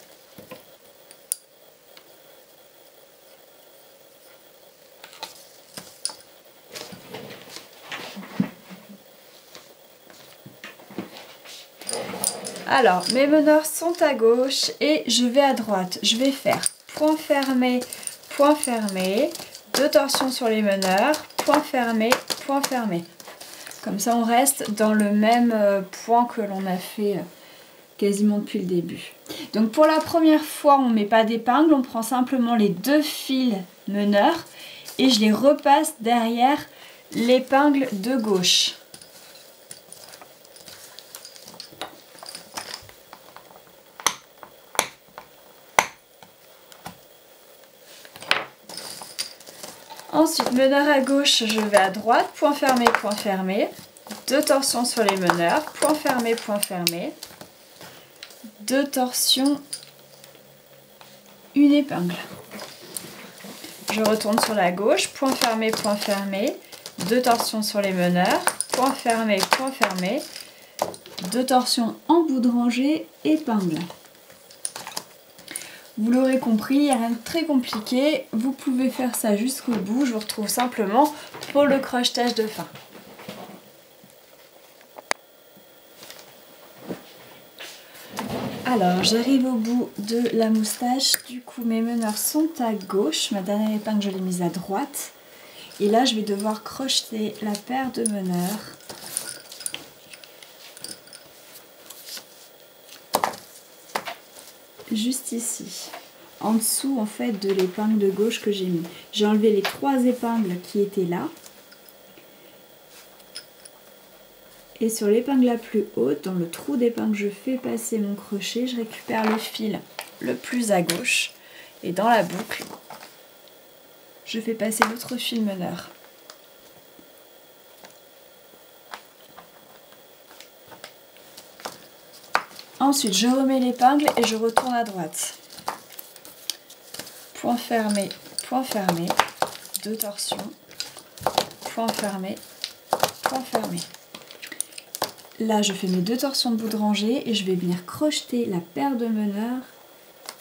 Alors, mes meneurs sont à gauche et je vais à droite. Je vais faire point fermé, 2 torsions sur les meneurs, point fermé, point fermé. Comme ça on reste dans le même point que l'on a fait quasiment depuis le début. Donc pour la première fois on ne met pas d'épingle, on prend simplement les 2 fils meneurs et je les repasse derrière l'épingle de gauche. Ensuite, meneur à gauche, je vais à droite, point fermé, 2 torsions sur les meneurs, point fermé, 2 torsions, une épingle. Je retourne sur la gauche, point fermé, 2 torsions sur les meneurs, point fermé, 2 torsions en bout de rangée, épingle. Vous l'aurez compris, il n'y a rien de très compliqué. Vous pouvez faire ça jusqu'au bout. Je vous retrouve simplement pour le crochetage de fin. Alors, j'arrive au bout de la moustache. Du coup, mes meneurs sont à gauche. Ma dernière épingle, je l'ai mise à droite. Et là, je vais devoir crocheter la paire de meneurs. Juste ici. En dessous, en fait, de l'épingle de gauche que j'ai mis. J'ai enlevé les 3 épingles qui étaient là. Et sur l'épingle la plus haute, dans le trou d'épingle, je fais passer mon crochet, je récupère le fil le plus à gauche et dans la boucle, je fais passer l'autre fil meneur. Ensuite, je remets l'épingle et je retourne à droite. Point fermé, 2 torsions, point fermé, point fermé. Là, je fais mes 2 torsions de bout de rangée et je vais venir crocheter la paire de meneurs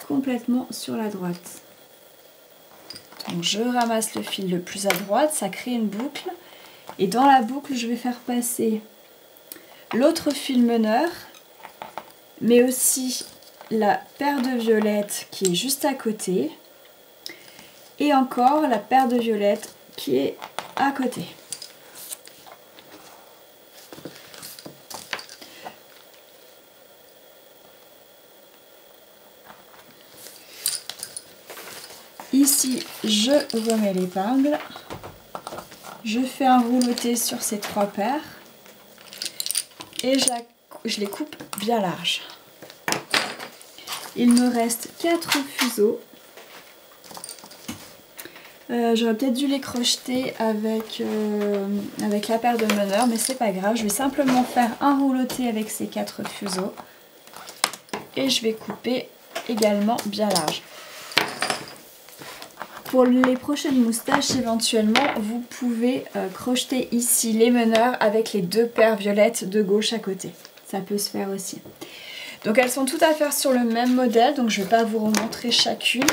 complètement sur la droite. Donc, je ramasse le fil le plus à droite, ça crée une boucle. Et dans la boucle, je vais faire passer l'autre fil meneur, mais aussi la paire de violettes qui est juste à côté. Et encore la paire de violettes qui est à côté. Ici, je remets l'épingle, je fais un rouleauté sur ces 3 paires et je les coupe bien larges. Il me reste 4 fuseaux. J'aurais peut-être dû les crocheter avec la paire de meneurs, mais c'est pas grave. Je vais simplement faire un rouleauté avec ces 4 fuseaux et je vais couper également bien large. Pour les prochaines moustaches, éventuellement, vous pouvez crocheter ici les meneurs avec les 2 paires violettes de gauche à côté. Ça peut se faire aussi. Donc elles sont toutes à faire sur le même modèle, donc je ne vais pas vous remontrer chacune.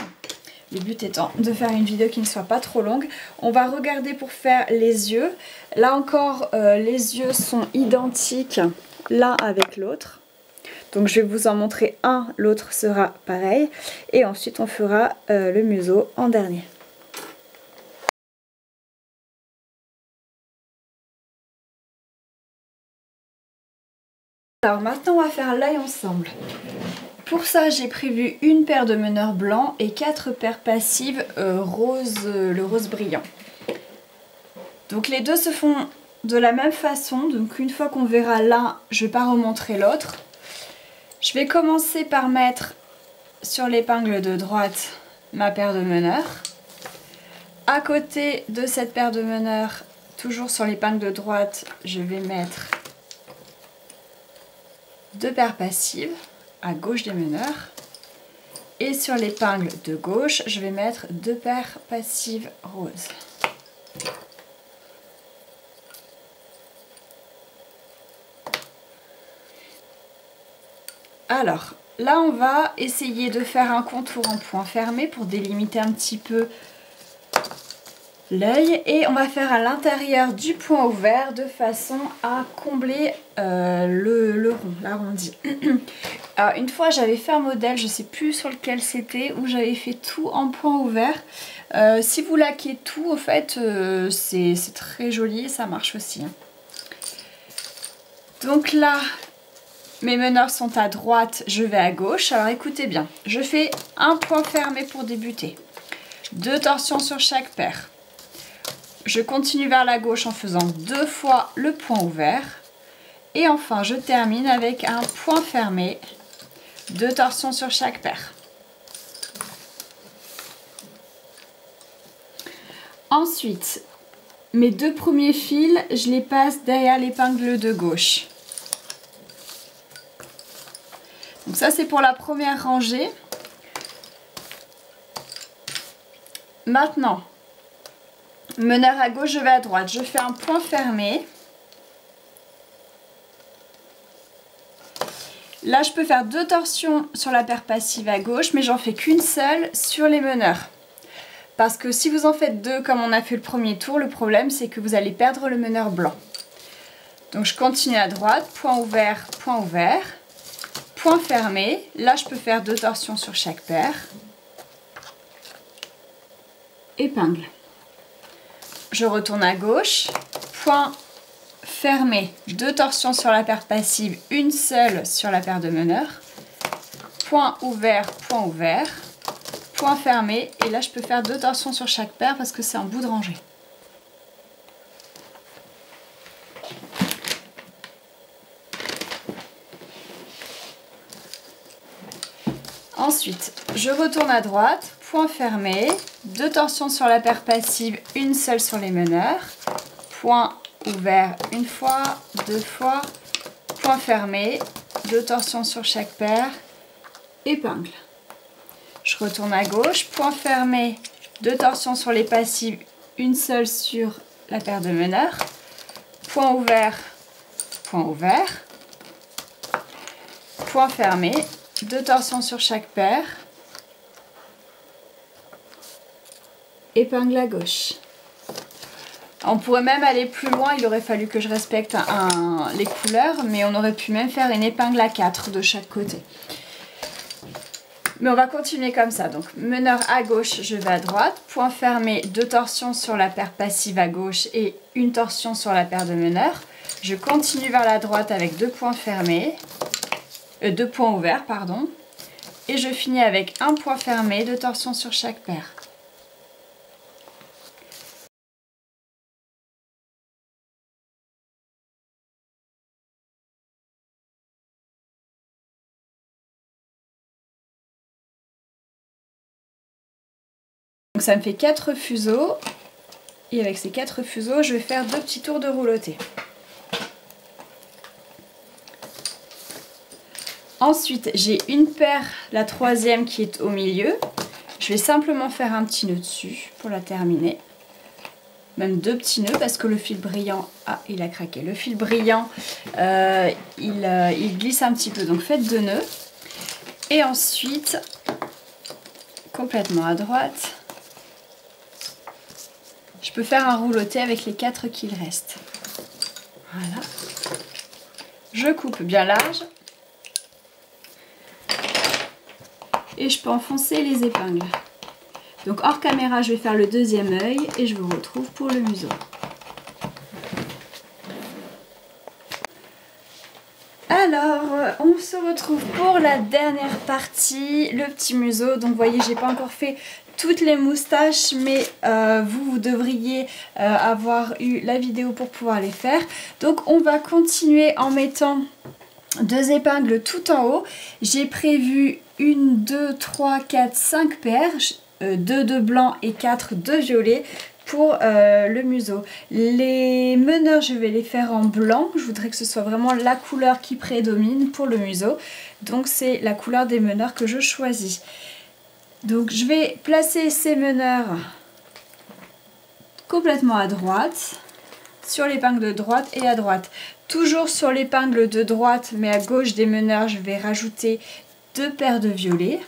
Le but étant de faire une vidéo qui ne soit pas trop longue. On va regarder pour faire les yeux. Là encore, les yeux sont identiques l'un avec l'autre. Donc je vais vous en montrer un, l'autre sera pareil. Et ensuite on fera le museau en dernier. Alors maintenant on va faire l'œil ensemble. Pour ça j'ai prévu une paire de meneurs blancs et 4 paires passives rose, le rose brillant. Donc les deux se font de la même façon. Donc une fois qu'on verra l'un, je ne vais pas remontrer l'autre. Je vais commencer par mettre sur l'épingle de droite ma paire de meneurs. À côté de cette paire de meneurs, toujours sur l'épingle de droite, je vais mettre 2 paires passives à gauche des meneurs. Et sur l'épingle de gauche, je vais mettre 2 paires passives roses. Alors, là on va essayer de faire un contour en point fermé pour délimiter un petit peu l'œil. Et on va faire à l'intérieur du point ouvert de façon à combler le rond, l'arrondi. Alors une fois j'avais fait un modèle, je ne sais plus sur lequel c'était, où j'avais fait tout en point ouvert. Si vous laquez tout, en fait, c'est très joli et ça marche aussi. Donc là... mes meneurs sont à droite, je vais à gauche. Alors écoutez bien, je fais un point fermé pour débuter. 2 torsions sur chaque paire. Je continue vers la gauche en faisant 2 fois le point ouvert. Et enfin, je termine avec un point fermé. 2 torsions sur chaque paire. Ensuite, mes 2 premiers fils, je les passe derrière l'épingle de gauche. Donc ça c'est pour la première rangée. Maintenant, meneur à gauche, je vais à droite. Je fais un point fermé. Là, je peux faire 2 torsions sur la paire passive à gauche, mais j'en fais qu'une seule sur les meneurs. Parce que si vous en faites 2 comme on a fait le premier tour, le problème c'est que vous allez perdre le meneur blanc. Donc je continue à droite, point ouvert, point fermé. Là, je peux faire 2 torsions sur chaque paire. Épingle. Je retourne à gauche, point fermé, 2 torsions sur la paire passive, une seule sur la paire de meneurs. Point ouvert, point fermé. Et là, je peux faire 2 torsions sur chaque paire parce que c'est en bout de rangée. Ensuite, je retourne à droite, point fermé, 2 torsions sur la paire passive, une seule sur les meneurs, point ouvert une fois, 2 fois, point fermé, 2 torsions sur chaque paire, épingle. Je retourne à gauche, point fermé, 2 torsions sur les passives, une seule sur la paire de meneurs, point ouvert, point fermé, 2 torsions sur chaque paire, épingle à gauche. On pourrait même aller plus loin, il aurait fallu que je respecte les couleurs, mais on aurait pu même faire une épingle à 4 de chaque côté. Mais on va continuer comme ça. Donc meneur à gauche, je vais à droite, point fermé, 2 torsions sur la paire passive à gauche et une torsion sur la paire de meneurs. Je continue vers la droite avec 2 points fermés. 2 points ouverts, pardon, et je finis avec un point fermé, 2 torsions sur chaque paire. Donc ça me fait 4 fuseaux, et avec ces 4 fuseaux, je vais faire 2 petits tours de rouloté. Ensuite, j'ai une paire, la troisième qui est au milieu. Je vais simplement faire un petit nœud dessus pour la terminer. Même 2 petits nœuds parce que le fil brillant... Ah, il a craqué. Le fil brillant, il glisse un petit peu. Donc faites 2 nœuds. Et ensuite, complètement à droite, je peux faire un rouloté avec les 4 qu'il reste. Voilà. Je coupe bien large. Et je peux enfoncer les épingles. Donc hors caméra, je vais faire le deuxième œil et je vous retrouve pour le museau. Alors, on se retrouve pour la dernière partie, le petit museau. Donc vous voyez, j'ai pas encore fait toutes les moustaches, mais vous devriez avoir eu la vidéo pour pouvoir les faire. Donc on va continuer en mettant 2 épingles tout en haut. J'ai prévu 1, 2, 3, 4, 5 paires, 2 de blanc et 4 de violet pour le museau. Les meneurs, je vais les faire en blanc. Je voudrais que ce soit vraiment la couleur qui prédomine pour le museau. Donc c'est la couleur des meneurs que je choisis. Donc je vais placer ces meneurs complètement à droite, sur l'épingle de droite et à droite. Toujours sur l'épingle de droite, mais à gauche des meneurs, je vais rajouter 2 paires de violets.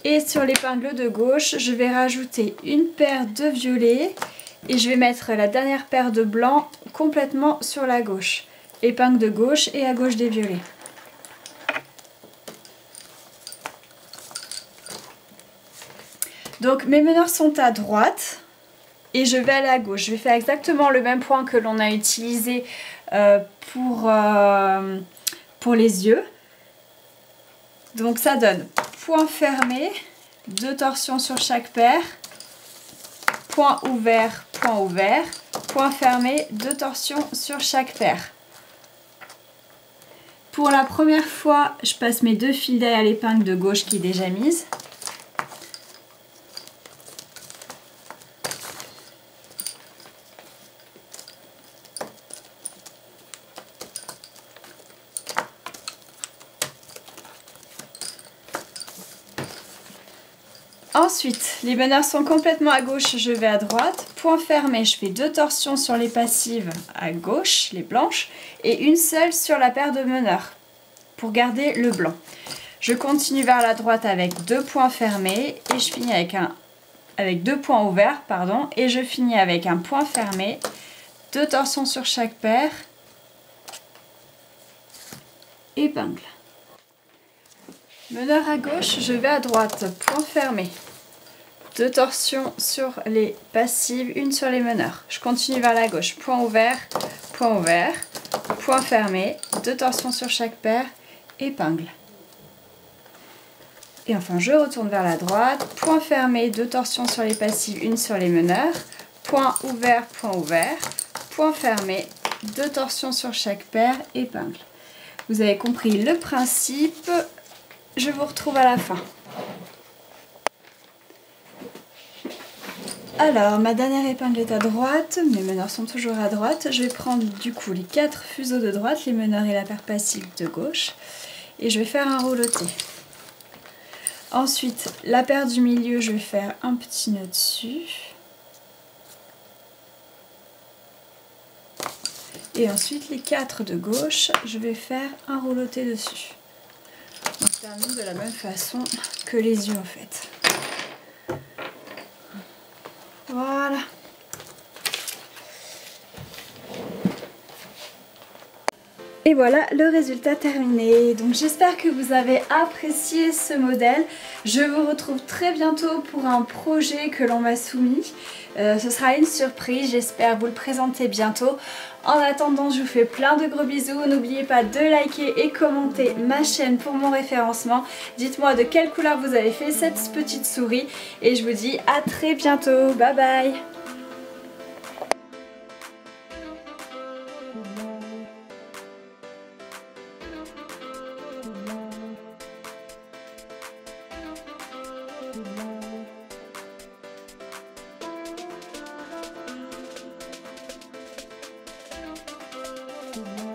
Et sur l'épingle de gauche, je vais rajouter une paire de violets et je vais mettre la dernière paire de blanc complètement sur la gauche. Épingle de gauche et à gauche des violets. Donc mes meneurs sont à droite et je vais aller à gauche. Je vais faire exactement le même point que l'on a utilisé pour les yeux. Donc ça donne point fermé, 2 torsions sur chaque paire, point ouvert, point fermé, 2 torsions sur chaque paire. Pour la première fois, je passe mes 2 fils d'ail à l'épingle de gauche qui est déjà mise. Ensuite, les meneurs sont complètement à gauche, je vais à droite. Point fermé, je fais 2 torsions sur les passives à gauche, les blanches, et une seule sur la paire de meneurs pour garder le blanc. Je continue vers la droite avec 2 points fermés et je finis avec 2 points ouverts, pardon, et je finis avec un point fermé, 2 torsions sur chaque paire, épingle. Meneur à gauche, je vais à droite, point fermé. 2 torsions sur les passives, une sur les meneurs. Je continue vers la gauche, point ouvert, point fermé, 2 torsions sur chaque paire, épingle. Et enfin, je retourne vers la droite, point fermé, 2 torsions sur les passives, une sur les meneurs, point ouvert, point fermé, 2 torsions sur chaque paire, épingle. Vous avez compris le principe. Je vous retrouve à la fin. Alors, ma dernière épingle est à droite, mes meneurs sont toujours à droite. Je vais prendre du coup les 4 fuseaux de droite, les meneurs et la paire passive de gauche. Et je vais faire un rouloté. Ensuite, la paire du milieu, je vais faire un petit nœud dessus. Et ensuite, les 4 de gauche, je vais faire un rouloté dessus. On se termine de la même façon que les yeux en fait. Voilà. Et voilà le résultat terminé. Donc j'espère que vous avez apprécié ce modèle. Je vous retrouve très bientôt pour un projet que l'on m'a soumis. Ce sera une surprise, j'espère vous le présenter bientôt. En attendant, je vous fais plein de gros bisous. N'oubliez pas de liker et commenter ma chaîne pour mon référencement. Dites-moi de quelle couleur vous avez fait cette petite souris. Et je vous dis à très bientôt. Bye bye. Thank you.